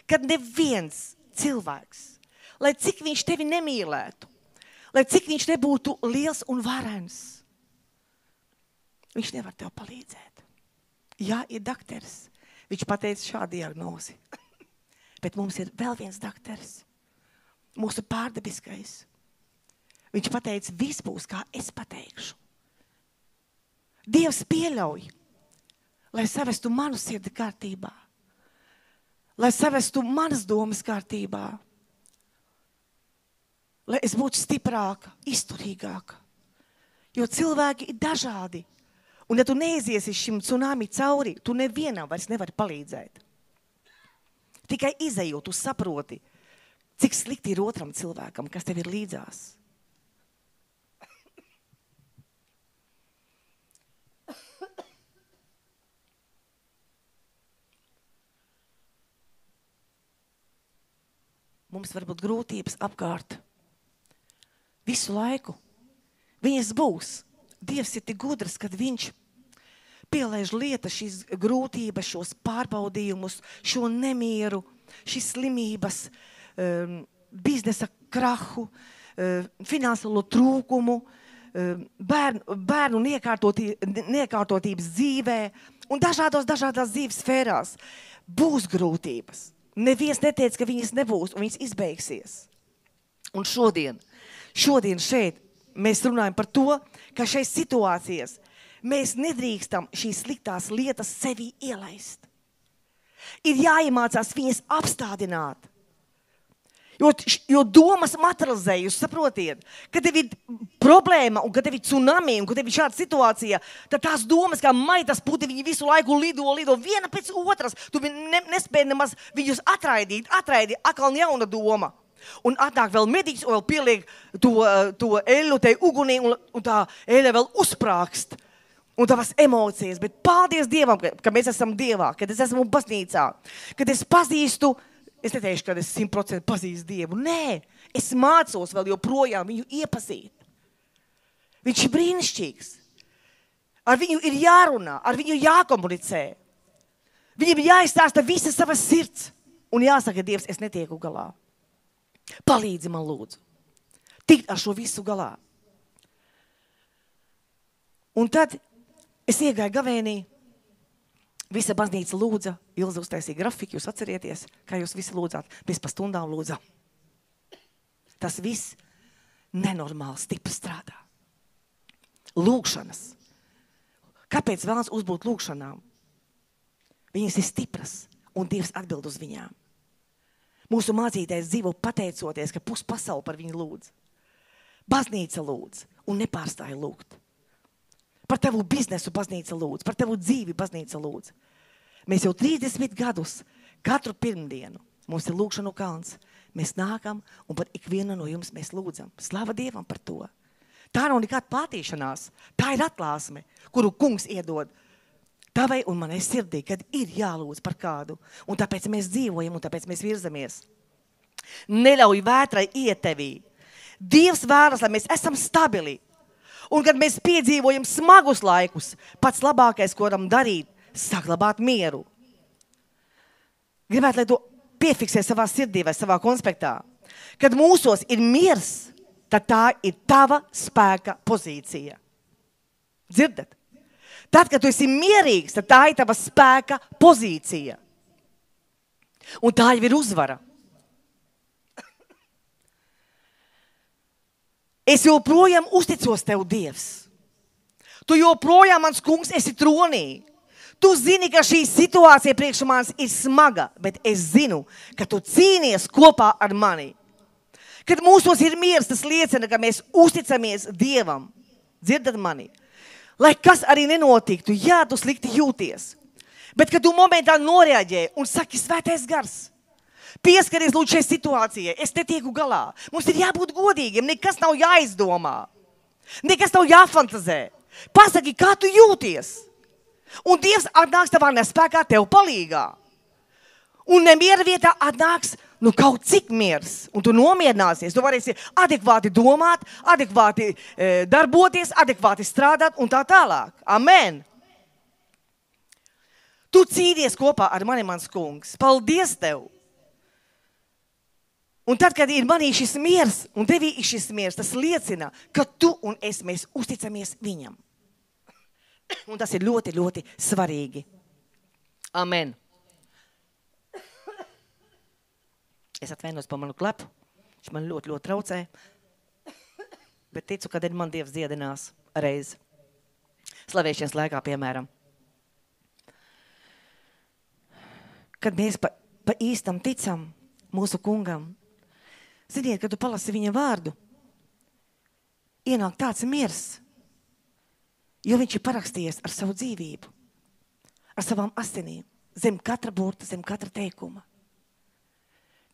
kad neviens cilvēks, lai cik viņš tevi nemīlētu, lai cik viņš nebūtu liels un varens, viņš nevar tev palīdzēt. Jā, ir dakteris. Viņš pateica šādu diagnozi. Bet mums ir vēl viens dakteris. Mūsu pārdabiskais. Viņš pateica, viss būs, kā es pateikšu. Dievs pieļauj, lai savestu manu sirdi kārtībā. Lai savestu manas domas kārtībā. Lai es būtu stiprāka, izturīgāka. Jo cilvēki ir dažādi. Un ja tu neiziesi šim tsunami cauri, tu nevienam vairs nevari palīdzēt. Tikai izejot, tu saproti, cik slikti ir otram cilvēkam, kas tev ir līdzās. Mums var būt grūtības apkārt. Visu laiku. Viņas būs. Dievs ir tik gudrs, kad viņš pielaiž lietas, šīs grūtības, šos pārbaudījumus, šo nemieru, šīs slimības, biznesa krahu, finansiālo trūkumu, bērnu neiekārtotības dzīvē un dažādās dzīves sfērās. Būs grūtības. Neviens neteica, ka viņas nebūs un viņas izbeigsies. Un šodien šeit mēs runājam par to, ka šeit situācijas mēs nedrīkstam šīs sliktās lietas sevi ielaist. Ir jāiemācās viņas apstādināt. Jo domas materializē, jūs saprotiet, kad tev ir problēma un kad tev ir tsunami un kad tev ir šāda situācija, tad tās domas kā maitas puti, viņi visu laiku lido viena pēc otras. Tu nespēji nemaz viņus atraidīt, atkal jauna doma. Un atnāk vēl mediķis un vēl pieliek to eļu te ugunī un tā eļa vēl uzprākst. Un tavas emocijas. Bet paldies Dievam, ka mēs esam Dievā, kad es esmu baznīcā, kad es pazīstu. Es neteikšu, ka es 100% pazīstu Dievu. Nē, es mācos vēl joprojām viņu iepazīt. Viņš ir brīnišķīgs. Ar viņu ir jārunā, ar viņu jākomunicē. Viņam ir jāizstāsta visa savas sirds. Un jāsaka, Dievs, es netieku galā. Palīdzi man lūdzu. Tikt ar šo visu galā. Un tad es iegāju gavēnī. Visa baznīca lūdza, Ilza uztaisīja grafiku, jūs atcerieties, kā jūs visi lūdzāt. Mēs pa stundām lūdzām. Tas viss nenormāli stipri strādā. Lūgšanas. Kāpēc vēlas uzbūt lūgšanām? Viņas ir stipras un Dievs atbild uz viņām. Mūsu mācītājs dzīvo pateicoties, ka puspasauli par viņu lūdz. Baznīca lūdz un nepārstāja lūgt. Par tavu biznesu baznīca lūdz, par tavu dzīvi baznīca lūdz. Mēs jau 30 gadus, katru pirmdienu, mums ir lūgšanu kalns. Mēs nākam un par ikvienu no jums mēs lūdzam. Slava Dievam par to. Tā nav nekāda plātīšanās, tā ir atklāsme, kuru kungs iedod tavai un manai sirdī, kad ir jālūdz par kādu. Un tāpēc mēs dzīvojam un tāpēc mēs virzamies. Neļauj vētrai iet tevī. Dievs vēlas, lai mēs esam stabili. Un kad mēs piedzīvojam smagus laikus, pats labākais, ko varam darīt, saglabāt mieru. Gribētu, lai to piefiksē savā sirdī vai savā konspektā. Kad mūsos ir miers, tad tā ir tava spēka pozīcija. Dzirdat? Tad, kad tu esi mierīgs, tad tā ir tava spēka pozīcija. Un tā jau ir uzvara. Es joprojām uzticos tev, Dievs. Tu joprojām, mans kungs, esi tronī. Tu zini, ka šī situācija priekš manis ir smaga, bet es zinu, ka tu cīnies kopā ar mani. Kad mūsos ir miers, tas liecina, ka mēs uzticamies Dievam. Dzirdat mani? Lai kas arī nenotiktu, jā, tu slikti jūties. Bet, kad tu momentā noreaģē un saki, svētais gars, pieskaries lūdzu šai situācijai, es netieku galā. Mums ir jābūt godīgiem, nekas nav jāizdomā. Nekas nav jāfantazē. Pasaki, kā tu jūties. Un Dievs atnāks tavā nespēkā tev palīgā. Un nemiera vietā atnāks, kaut cik miers. Un tu nomierināsies, tu varēsi adekvāti domāt, adekvāti darboties, adekvāti strādāt un tā tālāk. Amen. Tu cīnies kopā ar mani, mans kungs. Paldies tev. Un tad, kad ir manī šis miers, un tevī ir šis miers, tas liecina, ka tu un es, mēs uzticamies viņam. Un tas ir ļoti, ļoti svarīgi. Amen. Es atvainos par manu klepu. Viņš man ļoti, ļoti traucē. Bet ticu, kad man Dievs dziedinās reiz. Slavēšanas laikā, piemēram. Kad mēs pa īstam ticam mūsu kungam, ziniet, kad tu palasi viņa vārdu, ienāk tāds miers, jo viņš ir parakstījies ar savu dzīvību, ar savām asinīm, zem katra burta, zem katra teikuma.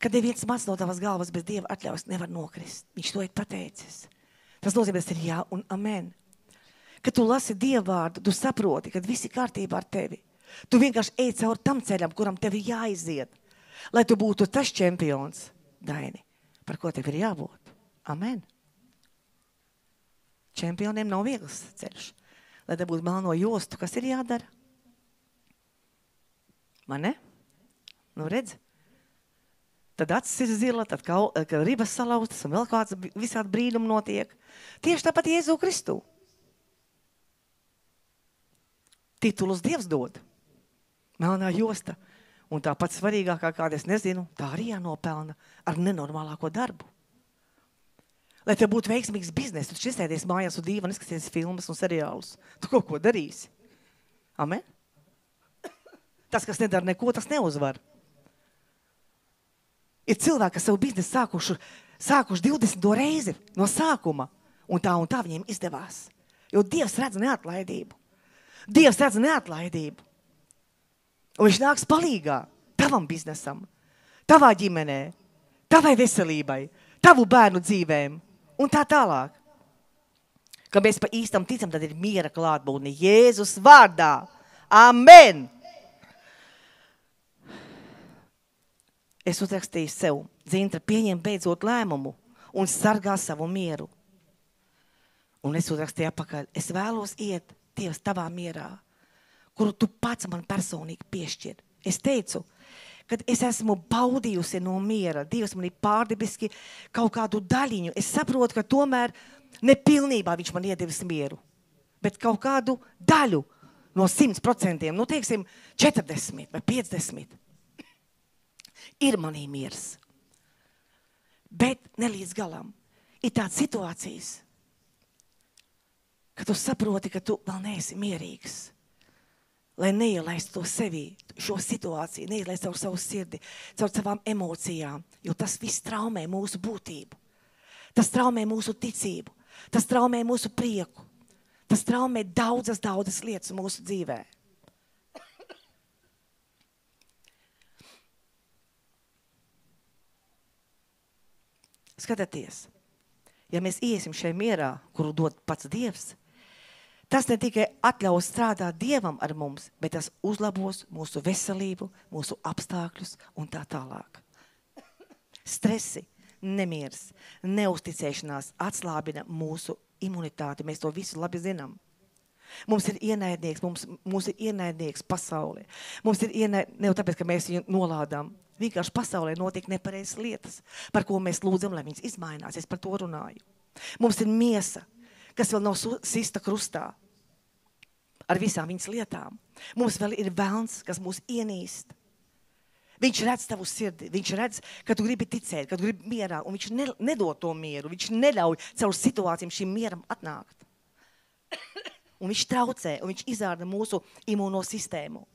Kad neviens mats no tavas galvas bez Dieva atļaus nevar nokrist. Viņš to ir pateicis. Tas nozīmē, tas ir jā un amen. Kad tu lasi Dieva vārdu, tu saproti, kad viss ir kārtībā ar tevi. Tu vienkārši ej cauri tam ceļam, kuram tev ir jāiziet, lai tu būtu tas čempions, Daini, par ko tev ir jābūt. Amen. Čempioniem nav viegls ceļš. Lai te būtu melno jostu, kas ir jādara? Man ne? Nu redz? Tad acis ir zila, tad ribas salauztas un vēl kāds visādi brīnumi notiek. Tieši tāpat Jēzu Kristu. Titulus Dievs dod. Melnā josta. Un tā pats svarīgākā, kāda es nezinu, tā arī jānopelna ar nenormālāko darbu. Lai tev būtu veiksmīgs biznes, tu sēdies mājās un dīva, neskaties filmas un seriālus. Tu kaut ko darīsi. Amen? Tas, kas nedara neko, tas neuzvar. Ir cilvēki, kas savu biznesu sākuši 20. reizi no sākuma, un tā viņiem izdevās. Jo Dievs redz neatlaidību. Dievs redz neatlaidību. Un viņš nāks palīgā tavam biznesam, tavā ģimenē, tavai veselībai, tavu bērnu dzīvēm un tā tālāk. Kad mēs pa īstam ticam, tad ir miera klātbūtne Jēzus vārdā. Amen! Es uzrakstīju sev, Zintra, pieņem beidzot lēmumu un sargā savu mieru. Un es uzrakstīju apakaļ, es vēlos iet, Dievs, tavā mierā, kuru tu pats man personīgi piešķir. Es teicu, kad es esmu baudījusi no miera, Dievs man ir pārdibiski kaut kādu daļiņu. Es saprotu, ka tomēr nepilnībā viņš man iedevis mieru, bet kaut kādu daļu no 100%, nu teiksim 40 vai 50. Ir manī miers. Bet ne līdz galam. Ir tādas situācijas, ka tu saproti, ka tu vēl neesi mierīgs. Lai neielaistu to sevī, šo situāciju, neielaistu caur savu sirdi, caur savām emocijām, jo tas viss traumē mūsu būtību. Tas traumē mūsu ticību. Tas traumē mūsu prieku. Tas traumē daudzas lietas mūsu dzīvē. Skatieties, ja mēs iesim šai mierā, kuru dod pats Dievs, tas ne tikai atļaus strādāt Dievam ar mums, bet tas uzlabos mūsu veselību, mūsu apstākļus un tā tālāk. Stresi, nemieris, neusticēšanās atslābina mūsu imunitāti. Mēs to visu labi zinām. Mums ir ienaidnieks, mums ir ienaidnieks pasaulē. Mums ir ienaidnieks, ne jau tāpēc, ka mēs viņu nolādām. Vienkārši pasaulē notiek nepareizas lietas, par ko mēs lūdzam, lai viņas izmainās. Es par to runāju. Mums ir miesa, kas vēl nav sista krustā ar visām viņas lietām. Mums vēl ir velns, kas mūs ienīst. Viņš redz tavu sirdi, viņš redz, ka tu gribi ticēt, ka tu gribi mierā, un viņš nedod to mieru, viņš neļauj caur situācijām šim mieram atnākt. Un viņš traucē, un viņš izārda mūsu imunosistēmu.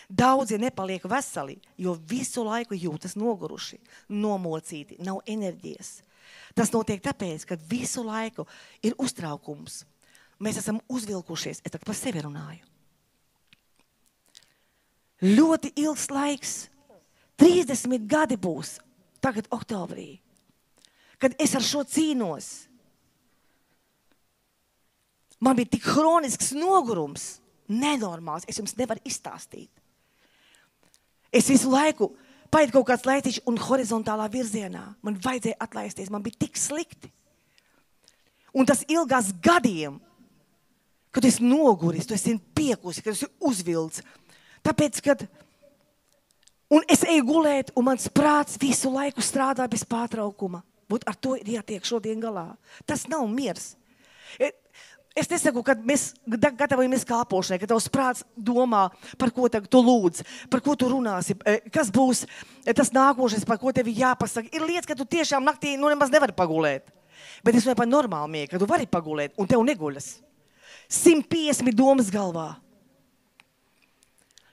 Daudzi nepaliek veseli, jo visu laiku jūtas noguruši, nomocīti, nav enerģijas. Tas notiek tāpēc, ka visu laiku ir uztraukums. Mēs esam uzvilkušies, es tagad par sevi runāju. Ļoti ilgs laiks, 30 gadi būs, tagad oktobrī, kad es ar šo cīnos. Man bija tik hronisks nogurums, nenormāls, es jums nevaru izstāstīt. Es visu laiku paiet kaut kāds laiciņš un horizontālā virzienā. Man vajadzēja atlaisties, man bija tik slikti. Un tas ilgās gadiem, kad tu esi noguris, tu esi piekusi, kad tu esi uzvilts. Tāpēc, kad un es eju gulēt, un mans prāts visu laiku strādā bez pārtraukuma. Būt ar to ir jātiek šodien galā. Tas nav miers. Es nesaku, kad mēs gatavojamies kalpošanai, kad tavs prāts domā, par ko tu lūdz, par ko tu runāsi, kas būs tas nākošais, par ko tevi jāpasaka. Ir lietas, ka tu tiešām naktī nemaz nevari pagulēt. Bet es runāju par normālu miegu, ka tu vari pagulēt un tev neguļas. 150 domas galvā.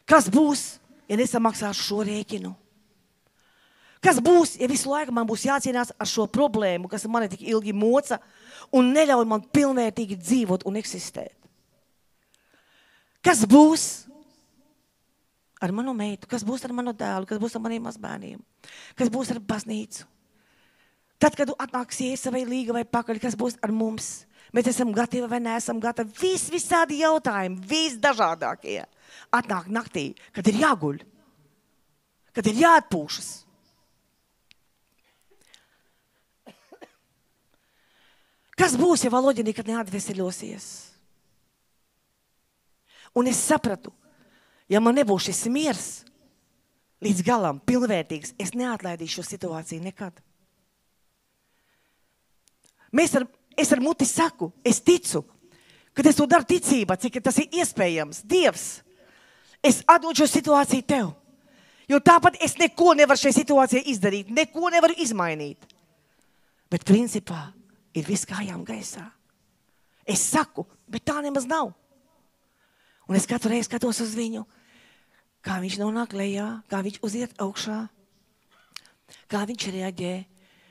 Kas būs, ja nesamaksāšu šo rēķinu? Kas būs, ja visu laiku man būs jācīnās ar šo problēmu, kas mani tik ilgi moca un neļauj man pilnvērtīgi dzīvot un eksistēt? Kas būs ar manu meitu? Kas būs ar manu dēlu? Kas būs ar maniem mazbērniem? Kas būs ar baznīcu? Tad, kad tu atnāksies savai līgavai pakaļ, kas būs ar mums? Mēs esam gatavi vai neesam gatavi? Visādi jautājumi, visdažādākie. Atnāk naktī, kad ir jāguļ, kad ir jāatpūšas. Kas būs, ja Valoģa nekad neatveseļosies? Un es sapratu, ja man nebūs šis miers līdz galam pilnvērtīgs, es neatlaidīšu šo situāciju nekad. Es ar muti saku, es ticu, kad es to daru ticībā, cik tas ir iespējams. Dievs, es atdodu šo situāciju tev, jo tāpat es neko nevaru šajā situācijā izdarīt, neko nevaru izmainīt. Bet principā ir viss kājām gaisā. Es saku, bet tā nemaz nav. Un es katru reizi skatos uz viņu, kā viņš nonāk lejā, kā viņš uziet augšā, kā viņš reaģē,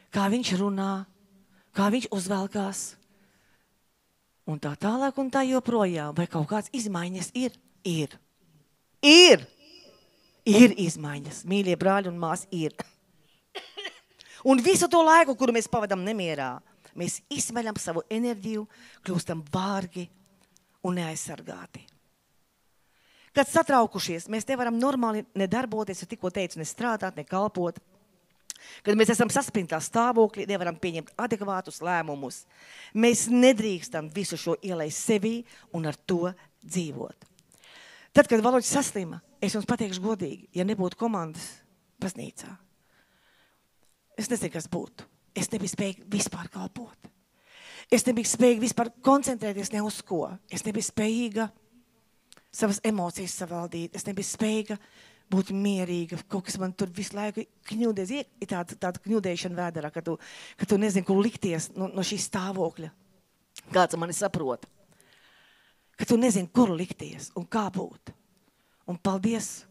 kā viņš runā, kā viņš uzvelkās. Un tā tālāk un tā joprojām. Vai kaut kāds izmaiņas ir? Ir. Ir izmaiņas. Mīļie brāļi un mās ir. Un visu to laiku, kuru mēs pavadam nemierā, mēs izsmeļam savu enerģiju, kļūstam vārgi un neaizsargāti. Kad satraukušies, mēs nevaram normāli nedarboties, jo tikko teicu, ne strādāt, ne kalpot. Kad mēs esam saspringtā stāvoklī, nevaram pieņemt adekvātus lēmumus. Mēs nedrīkstam visu šo ielaist sevī un ar to dzīvot. Tad, kad Valoģis saslima, es jums pateikšu godīgi, ja nebūtu komandas baznīcā, es nezinu, kas būtu. Es nebiju spējīga vispār kalpot. Es nebiju spējīga vispār koncentrēties ne uz ko. Es nebiju spējīga savas emocijas savaldīt. Es nebiju spējīga būt mierīga. Kaut kas man tur visu laiku kņūdēs. Ir tāda kņūdēšana vēderā, ka tu nezini, kur likties no šī stāvokļa. Kāds mani saprot. Ka tu nezini, kur likties un kā būt. Un paldies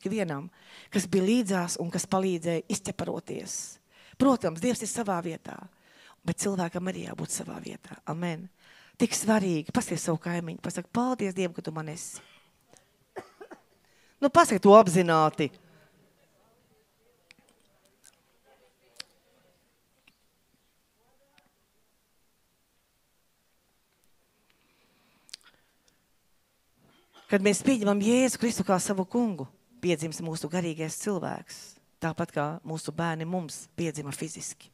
ikvienam, kas bija līdzās un kas palīdzēja izķeparoties. Protams, Dievs ir savā vietā, bet cilvēkam arī jābūt savā vietā. Amen. Tik svarīgi. Paskaties savu kaimiņu. Pasaka, paldies Dievam, ka tu man esi. Pasaka to apzināti. Kad mēs pieņemam Jēzu Kristu kā savu kungu, piedzims mūsu garīgais cilvēks. Tāpat kā mūsu bērni mums piedzima fiziski.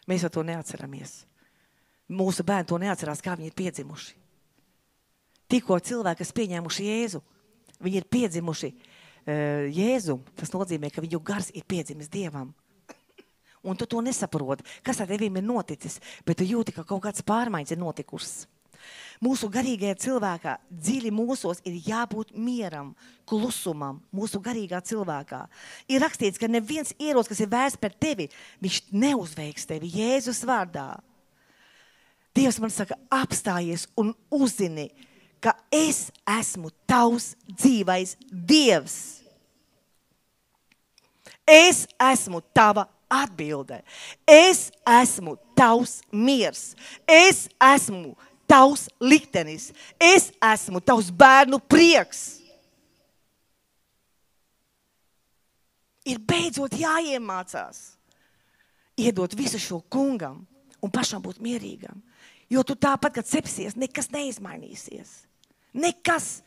Mēs jau to neatceramies. Mūsu bērni to neatcerās, kā viņi ir piedzimuši. Tikko cilvēki, kas pieņēmuši Jēzu, viņi ir piedzimuši Jēzu. Tas nozīmē, ka viņu gars ir piedzimis Dievam. Un tu to nesaproti, kas ar tevīm ir noticis, bet tu jūti, ka kaut kāds pārmaiņas ir notikušas. Mūsu garīgajā cilvēkā, dziļi mūsos ir jābūt mieram, klusumam, mūsu garīgā cilvēkā. Ir rakstīts, ka neviens ierocis, kas ir vērsts par tevi, viņš neuzveiks tevi Jēzus vārdā. Dievs man saka, apstājies un uzzini, ka es esmu tavs dzīvais Dievs. Es esmu tava atbilde. Es esmu tavs miers. Es esmu tavs liktenis. Es esmu tavs bērnu prieks. Ir beidzot jāiemācās iedot visu šo kungam un pašam būt mierīgam. Jo tu tāpat, kad cepsies, nekas neizmainīsies. Nekas.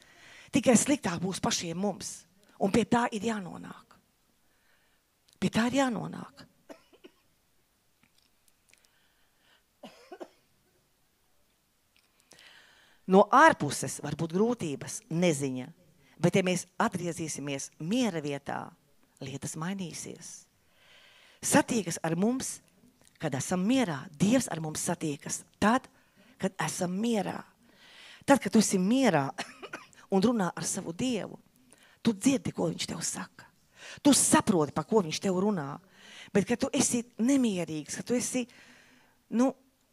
Tikai sliktāk būs pašiem mums. Un pie tā ir jānonāk. Pie tā ir jānonāk. No ārpuses var būt grūtības, neziņa, bet ja mēs atgriezīsimies miera vietā, lietas mainīsies. Satiekas ar mums, kad esam mierā. Dievs ar mums satiekas tad, kad esam mierā. Tad, kad tu esi mierā un runā ar savu Dievu, tu dzirdi, ko viņš tev saka. Tu saproti, pa ko viņš tev runā. Bet, kad tu esi nemierīgs, kad tu esi,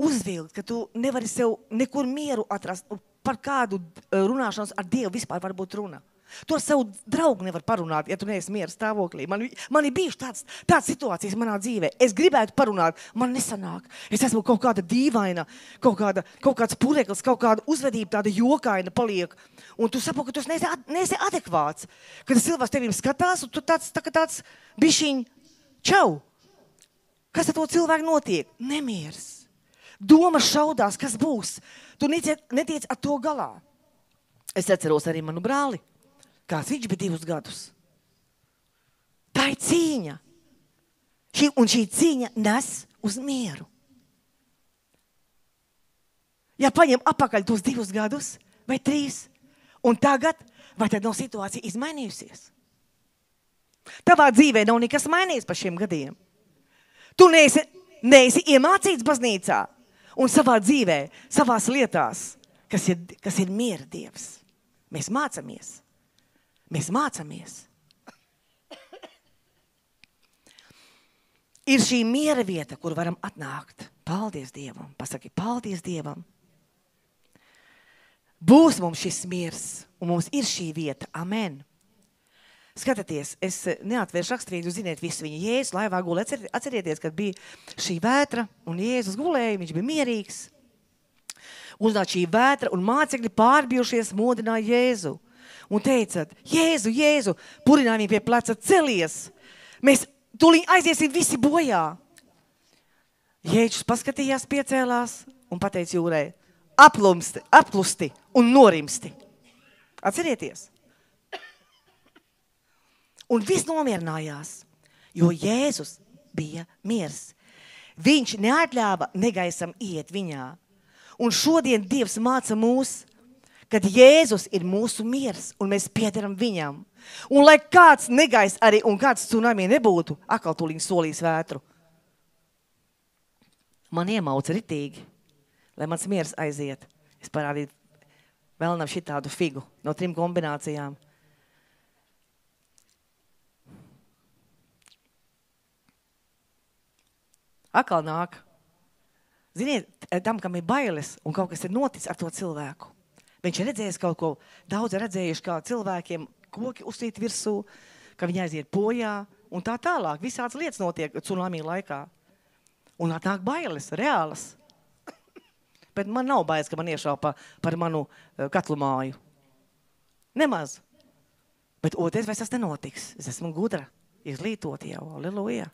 uzvilkt, ka tu nevari sev nekur mieru atrast, par kādu runāšanos ar Dievu vispār var būt runa. Tu ar savu draugu nevar parunāt, ja tu neesi miera stāvoklī. Man ir bijuši tāds situācijas manā dzīvē. Es gribētu parunāt, man nesanāk. Es esmu kaut kāda dīvaina, kaut kāds pureklis, kaut kāda uzvedība tāda jokaina paliek. Un tu saproti, ka tu neesi adekvāts. Kad cilvēks tevim skatās, un tu tāds bišķiņ, čau. Kas ar to cilvēku notiek? Nemiers. Domas šaudās, kas būs. Tu netiec ar to galā. Es atceros arī manu brāli. Kāds viņš bija 2 gadus. Tā ir cīņa. Un šī cīņa nes uz mieru. Ja paņem apakaļ tos 2 gadus vai 3, un tagad, vai tad nav situācija izmainījusies? Tavā dzīvē nav nekas mainījies par šiem gadiem. Tu neesi iemācīts baznīcā un savā dzīvē, savās lietās, kas ir miera Dievs. Mēs mācamies. Ir šī miera vieta, kur varam atnākt. Paldies Dievam. Pasaki, paldies Dievam. Būs mums šis miers, un mums ir šī vieta. Amen. Skatieties, es neatvēršu raksturvietu, ziniet visu viņa Jēzus laivā gulē. Atcerieties, kad bija šī vētra, un Jēzus gulēja, viņš bija mierīgs. Uznāca šī vētra, un mācekļi pārbijušies modināja Jēzu. Un teicat, Jēzu, purināja viņu pie pleca, celies. Mēs tūlīt aiziesim visi bojā. Jēzus paskatījās, piecēlās un pateica jūrai, aplusti un norimsti. Atcerieties. Un viss nomierinājās, jo Jēzus bija miers. Viņš neatļāva negaisam iet viņā. Un šodien Dievs māca mūs, kad Jēzus ir mūsu miers un mēs piederam viņam. Un lai kāds negais arī un kāds tsunami nebūtu, atkal tūlīt solīs vētru. Man iemauca ritīgi, lai mans miers aiziet. Es parādīju vēl nav šitādu figu no 3 kombinācijām. Atkal nāk. Ziniet, tam, kam ir bailes un kaut kas ir noticis ar to cilvēku. Viņš ir redzējis kaut ko, daudz redzējuši, kā cilvēkiem koki uzsīt virsū, ka viņi aiziet bojā un tā tālāk. Visāds lietas notiek tsunami laikā. Un nāk bailes, reālas. Bet man nav bailes, ka man iešauj par manu katlu māju. Nemaz. Bet otrais vairs tas nenotiks. Es esmu gudra, izglītot jau. Aleluja.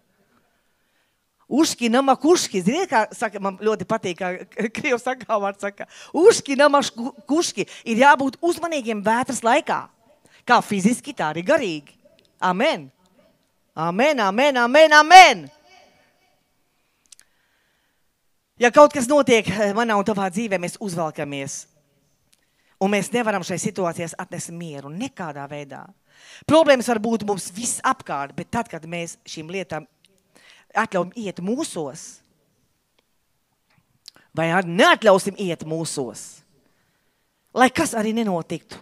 Uški nama kuški. Ziniet, kā saka, man ļoti patīk, kā krievu sakāvārds saka. Uški nama kuški. Ir jābūt uzmanīgiem vētras laikā. Kā fiziski, tā arī garīgi. Amen. Amen, amen, amen, amen. Ja kaut kas notiek manā un tavā dzīvē, mēs uzvelkamies. Un mēs nevaram šai situācijās atnest mieru nekādā veidā. Problēmas var būt mums viss apkārt, bet tad, kad mēs šīm lietām atļaujam iet mūsos, vai neatļausim iet mūsos, lai kas arī nenotiktu.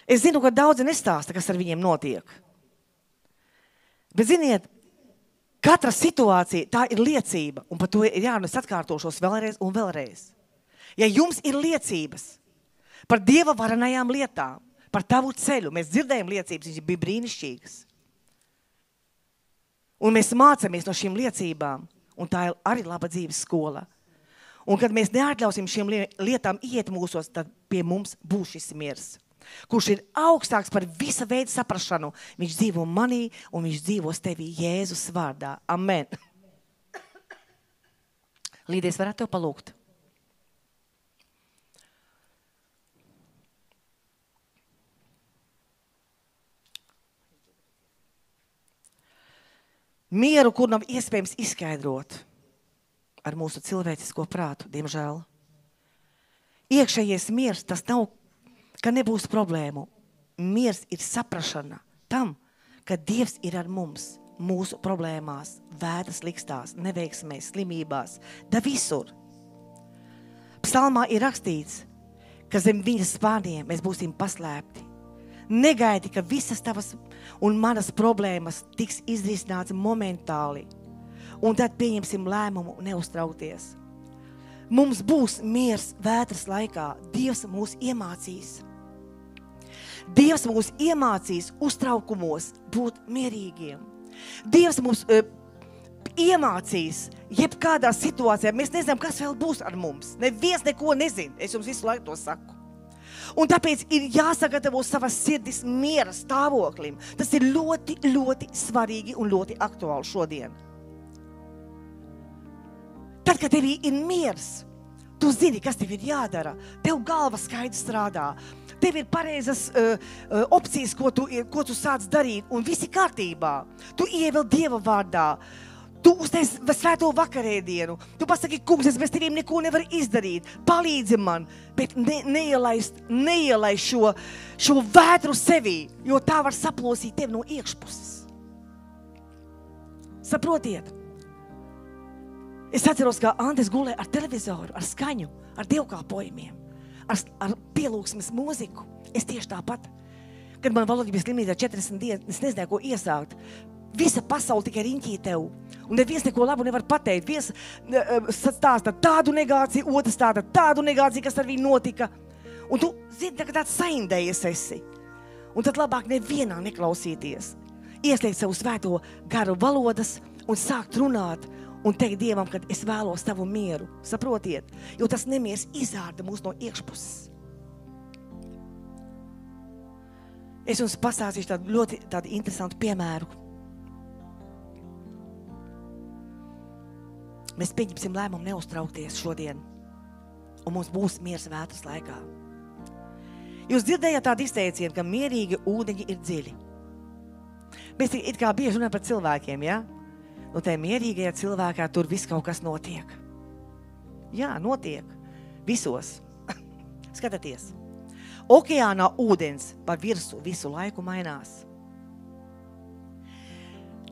Es zinu, ka daudzi nestāsta, kas ar viņiem notiek. Bet ziniet, katra situācija, tā ir liecība, un par to ir jānes atkārtošos vēlreiz un vēlreiz. Ja jums ir liecības par Dieva varenajām lietām, par tavu ceļu, mēs dzirdējam liecības, viņš bija brīnišķīgas. Un mēs mācamies no šīm liecībām, un tā ir arī laba dzīves skola. Un kad mēs neatļausim šīm lietām iet mūsos, tad pie mums būs šis miers, kurš ir augstāks par visa veida saprašanu. Viņš dzīvo manī un viņš dzīvos tevī Jēzus vārdā. Amen. Līdz es varētu tev palūgt. Mieru, kur nav iespējams izskaidrot ar mūsu cilvēcisko prātu, diemžēl. Iekšējais miers, tas nav, ka nebūs problēmu. Miers ir saprašana tam, ka Dievs ir ar mums, mūsu problēmās, vētras likstās, neveiksmēs, slimībās, da visur. Psalmā ir rakstīts, ka zem viņas spārniem mēs būsim paslēpti. Negaidi, ka visas tavas un manas problēmas tiks izrisināts momentāli, un tad pieņemsim lēmumu neuztraukties. Mums būs miers vētras laikā. Dievs mūs iemācīs. Dievs mūs iemācīs uztraukumos būt mierīgiem. Dievs mums iemācīs jebkādā situācijā. Mēs nezinām, kas vēl būs ar mums. Neviens neko nezin. Es jums visu laiku to saku. Un tāpēc ir jāsagatavo savas sirdis miera stāvoklim. Tas ir ļoti, ļoti svarīgi un ļoti aktuāli šodien. Tad, kad tevī ir miers, tu zini, kas tev ir jādara. Tev galva skaidri strādā. Tev ir pareizas opcijas, ko tu sāc darīt, un visi kārtībā. Tu ievēl Dieva vārdā. Tu uztais svēto vakarēdienu. Tu pasaki, kungs, es bez tevīm neko nevaru izdarīt. Palīdzi man, bet neielaist šo vētru sevī, jo tā var saplosīt tevi no iekšpuses. Saprotiet? Es atceros, kā Andris gulēja ar televizoru, ar skaņu, ar dievkalpojumiem, ar pielūgsmes mūziku. Es tieši tāpat. Kad man Valoģi bija slimnīcā 40 dienas, es nezināju, ko iesākt. Visa pasaule tikai riņķī tev. Un neviens neko labu nevar pateikt. Viens stāsta tādu negāciju, otrs stāsta tādu negāciju, kas ar viņu notika. Un tu zini, ka tāds saindējies esi. Un tad labāk nevienā neklausīties. Ieslēgt savu svēto garu valodas un sākt runāt un teikt Dievam, ka es vēlos tavu mieru. Saprotiet? Jo tas nemiers izārda mūs no iekšpuses. Es jums pastāstīšu tādu interesantu piemēru. Mēs pieņemsim lēmumu neuztraukties šodien, un mums būs miers vētras laikā. Jūs dzirdējāt tādu izteicienu, ka mierīgi ūdeņi ir dziļi. Mēs it kā bieži runājam par cilvēkiem, ja? Nu, tajā mierīgajā cilvēkā tur viss kaut kas notiek. Jā, notiek. Visos. Skatieties. Okeānā ūdens pa virsu visu laiku mainās.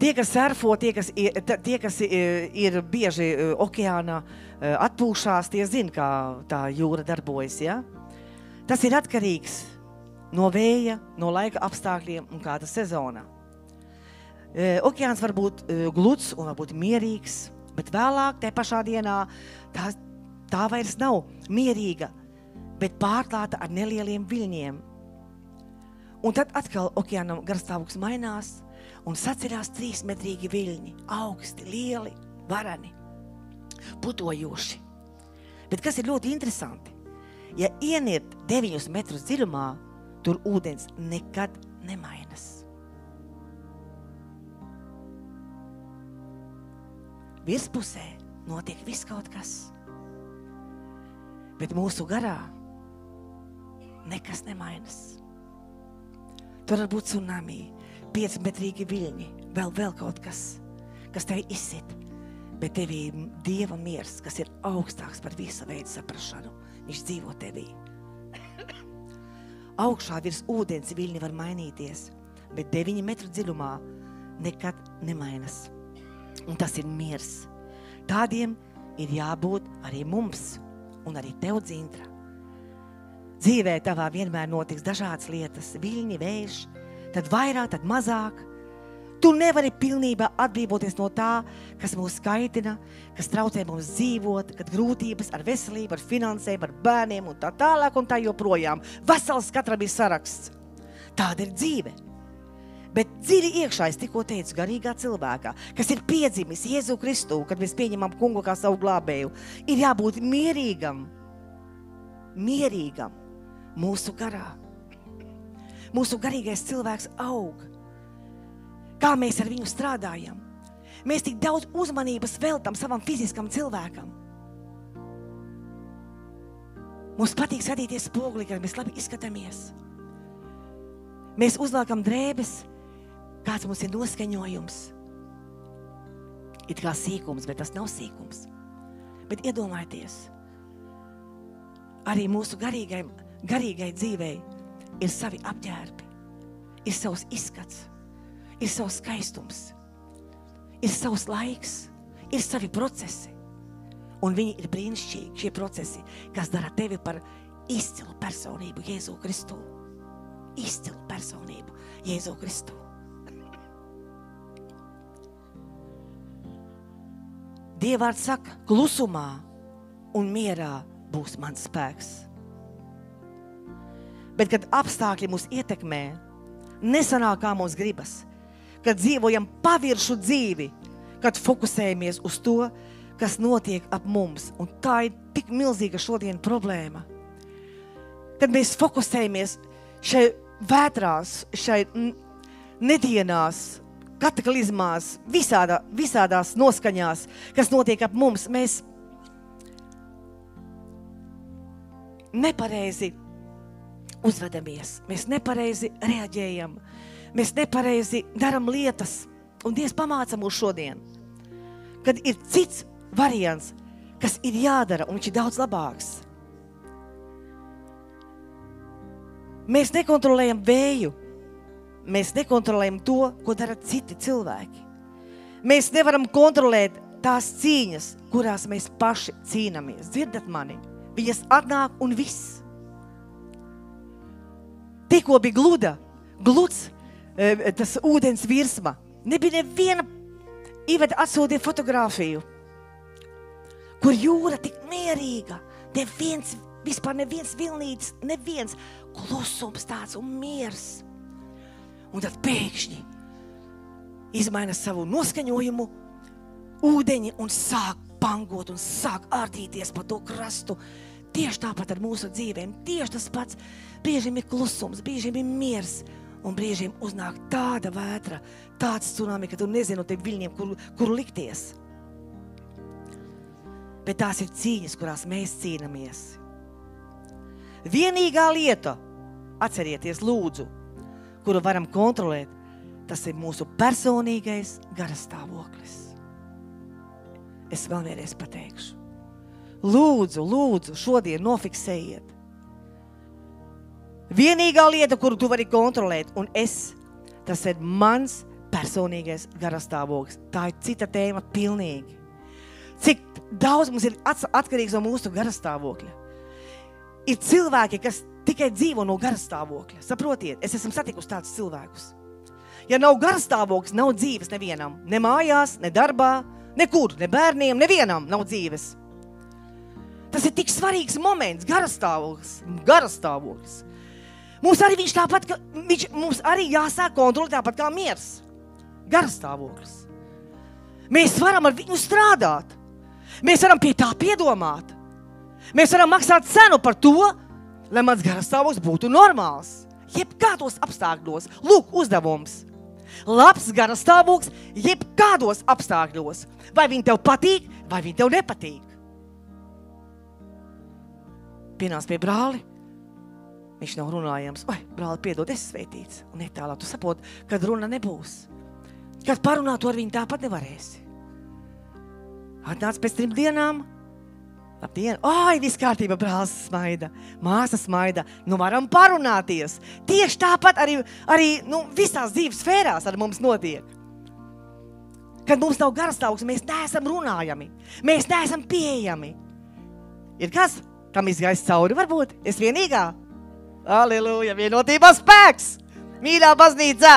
Tie, kas surfo, tie, kas ir bieži okeānā atpūšās, tie zina, kā tā jūra darbojas, ja? Tas ir atkarīgs no vēja, no laika apstākļiem un kāda sezonā. Okeāns var būt gluds un var būt mierīgs, bet vēlāk, tajā pašā dienā, tā vairs nav mierīga, bet pārklāta ar nelieliem viļņiem. Un tad atkal okeānam garstāvoklis mainās, un saceļās 3-metrīgi viļņi, augsti, lieli, varani, putojoši. Bet kas ir ļoti interesanti, ja ieniet 9 metrus dziļumā, tur ūdens nekad nemainas. Virspusē notiek viss kaut kas, bet mūsu garā nekas nemainas. Tur var būt tsunami, 5-metrīgi viļņi, vēl kaut kas tevi izsit. Bet tevī ir Dieva miers, kas ir augstāks par visu veidu saprašanu. Viņš dzīvo tevī. Augšā virs ūdens viļņi var mainīties, bet 9 metru dziļumā nekad nemainas. Un tas ir miers. Tādiem ir jābūt arī mums un arī tev, Dzintra. Dzīvē tavā vienmēr notiks dažādas lietas, viļņi, vējš, tad vairāk, tad mazāk. Tu nevari pilnībā atbrīvoties no tā, kas mūs skaitina, kas traucē mums dzīvot, kad grūtības ar veselību, ar finansēm, ar bērniem un tā tālāk un tā joprojām. Vesels katram ir saraksts. Tāda ir dzīve. Bet dziļi iekšā, es tikko teicu, garīgā cilvēkā, kas ir piedzimis Jēzu Kristu, kad mēs pieņemam kungu kā savu glābēju, ir jābūt mierīgam mūsu garā. Mūsu garīgais cilvēks aug. Kā mēs ar viņu strādājam. Mēs tik daudz uzmanības veltam savam fiziskam cilvēkam. Mums patīk skatīties spogulī, kad mēs labi izskatāmies. Mēs uzvelkam drēbes, kāds mums ir noskaņojums. It kā sīkums, bet tas nav sīkums. Bet iedomājieties, arī mūsu garīgai dzīvei ir savi apģērbi, ir savs izskats, ir savs skaistums, ir savs laiks, ir savi procesi. Un viņi ir brīnišķīgi, šie procesi, kas dara tevi par izcilu personību Jēzu Kristu. Izcilu personību Jēzu Kristu. Dievvārds saka, klusumā un mierā būs mans spēks. Bet, kad apstākļi mūs ietekmē, nesanāk kā mums gribas, kad dzīvojam paviršu dzīvi, kad fokusējamies uz to, kas notiek ap mums. Un tā ir tik milzīga šodien problēma. Kad mēs fokusējamies šai vētrās, šai nedienās, kataklizmās, visādās noskaņās, kas notiek ap mums, mēs nepareizi uzvedamies, mēs nepareizi reaģējam, mēs nepareizi daram lietas, un Dievs pamāca mūs šodien, kad ir cits variants, kas ir jādara, un viņš ir daudz labāks. Mēs nekontrolējam vēju, mēs nekontrolējam to, ko dara citi cilvēki. Mēs nevaram kontrolēt tās cīņas, kurās mēs paši cīnamies. Dzirdat mani? Viņas atnāk un viss. Tikko bija gluds, tas ūdens virsma. Nebija neviena, Iveta atsūtīja fotogrāfiju, kur jūra tik mierīga, neviens vilnītis, neviens klusums tāds un miers. Un tad pēkšņi izmaina savu noskaņojumu ūdeņi un sāk pangot un sāk ārtīties pa to krastu. Tieši tāpat ar mūsu dzīvēm, tieši tas pats. Brīžiem ir klusums, brīžiem ir miers un brīžiem uznāk tāda vētra, tāds tsunami, ka tu nezini no tiem viļņiem, kur likties. Bet tās ir cīņas, kurās mēs cīnamies. Vienīgā lieta, atcerieties lūdzu, kuru varam kontrolēt, tas ir mūsu personīgais garastāvoklis. Es vēl vienreiz pateikšu. Lūdzu, šodien nofiksējiet. Vienīgā lieta, kuru tu vari kontrolēt, un tas ir mans personīgais garastāvoklis. Tā ir cita tēma pilnīgi. Cik daudz mums ir atkarīgs no mūsu garastāvokļa. Ir cilvēki, kas tikai dzīvo no garastāvokļa. Saprotiet, es esmu satikusi tādus cilvēkus. Ja nav garastāvoklis, nav dzīves nevienam. Ne mājās, ne darbā, nekur, ne bērniem, nevienam nav dzīves. Tas ir tik svarīgs moments, garastāvoklis. Mums arī viņš tāpat, mums arī jāsāk kontrolēt tāpat kā miers. Garastāvoklis. Mēs varam ar viņu strādāt. Mēs varam pie tā piedomāt. Mēs varam maksāt cenu par to, lai mans garastāvoklis būtu normāls. Jebkādos apstākļos. Lūk, uzdevums. Labs garastāvoklis jebkādos apstākļos. Vai viņi tev patīk, vai viņi tev nepatīk. Pienāc pie brāli. Viņš nav runājams. Oi, brāli, piedod, es sveitīts. Un netālāk, tu saproti, kad runa nebūs. Kad parunāt ar viņu tāpat nevarēsi. Atnāc pēc 3 dienām. Labdien! Ai, viss kārtība, brālis smaida, māsa smaida. Nu varam parunāties. Tieši tāpat arī visās dzīves sfērās ar mums notiek. Kad mums nav garastāvoklis, mēs neesam runājami. Mēs neesam pieejami. Ir kas? Kam izgājis cauri varbūt? Es vienīgā? Aleluja, vienotībā spēks! Mīļā baznīca!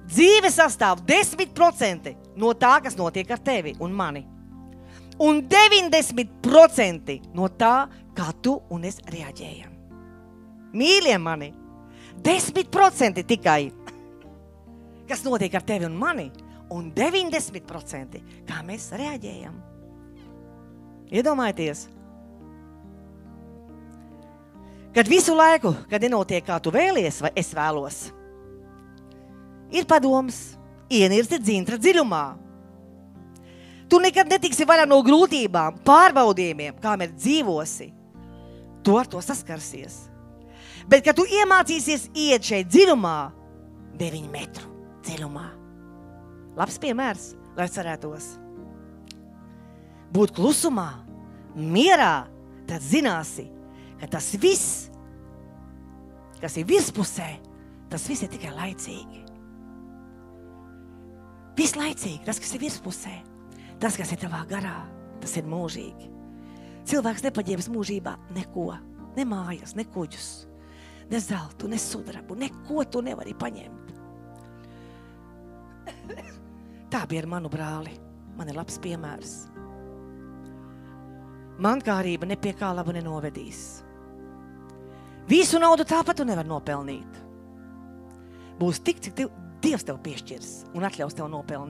Dzīve sastāv 10% no tā, kas notiek ar tevi un mani. Un 90% no tā, kā tu un es reaģējam. Mīļie mani, 10% tikai, kas notiek ar tevi un mani, un 90% kā mēs reaģējam. Iedomājieties, kad visu laiku, kad nenotiek kā tu vēlies vai es vēlos, ir padoms, ienirsti dzintra dziļumā. Tu nekad netiksi vaļā no grūtībām, pārbaudījumiem, kamēr dzīvosi. Tu ar to saskarsies. Bet, kad tu iemācīsies iet šeit dziļumā, 9 metru dziļumā. Labs piemērs, lai cerētos. Būt klusumā, mierā, tad zināsi, ka tas viss, kas ir virspusē, tas viss ir tikai laicīgi. Viss laicīgi, tas, kas ir virspusē. Tas, kas ir tavā garā, tas ir mūžīgi. Cilvēks nepaņems mūžībā neko, ne mājas, ne kuģus, ne zeltu, ne sudrabu, neko tu nevari paņemt. Tā bija ar manu brāli. Man ir labs piemērs. Mankārība ne pie kā labu nenovedīs. Visu naudu tāpat tu nevar nopelnīt. Būs tik, cik Dievs tev piešķirs un atļaus tev nopelnīt.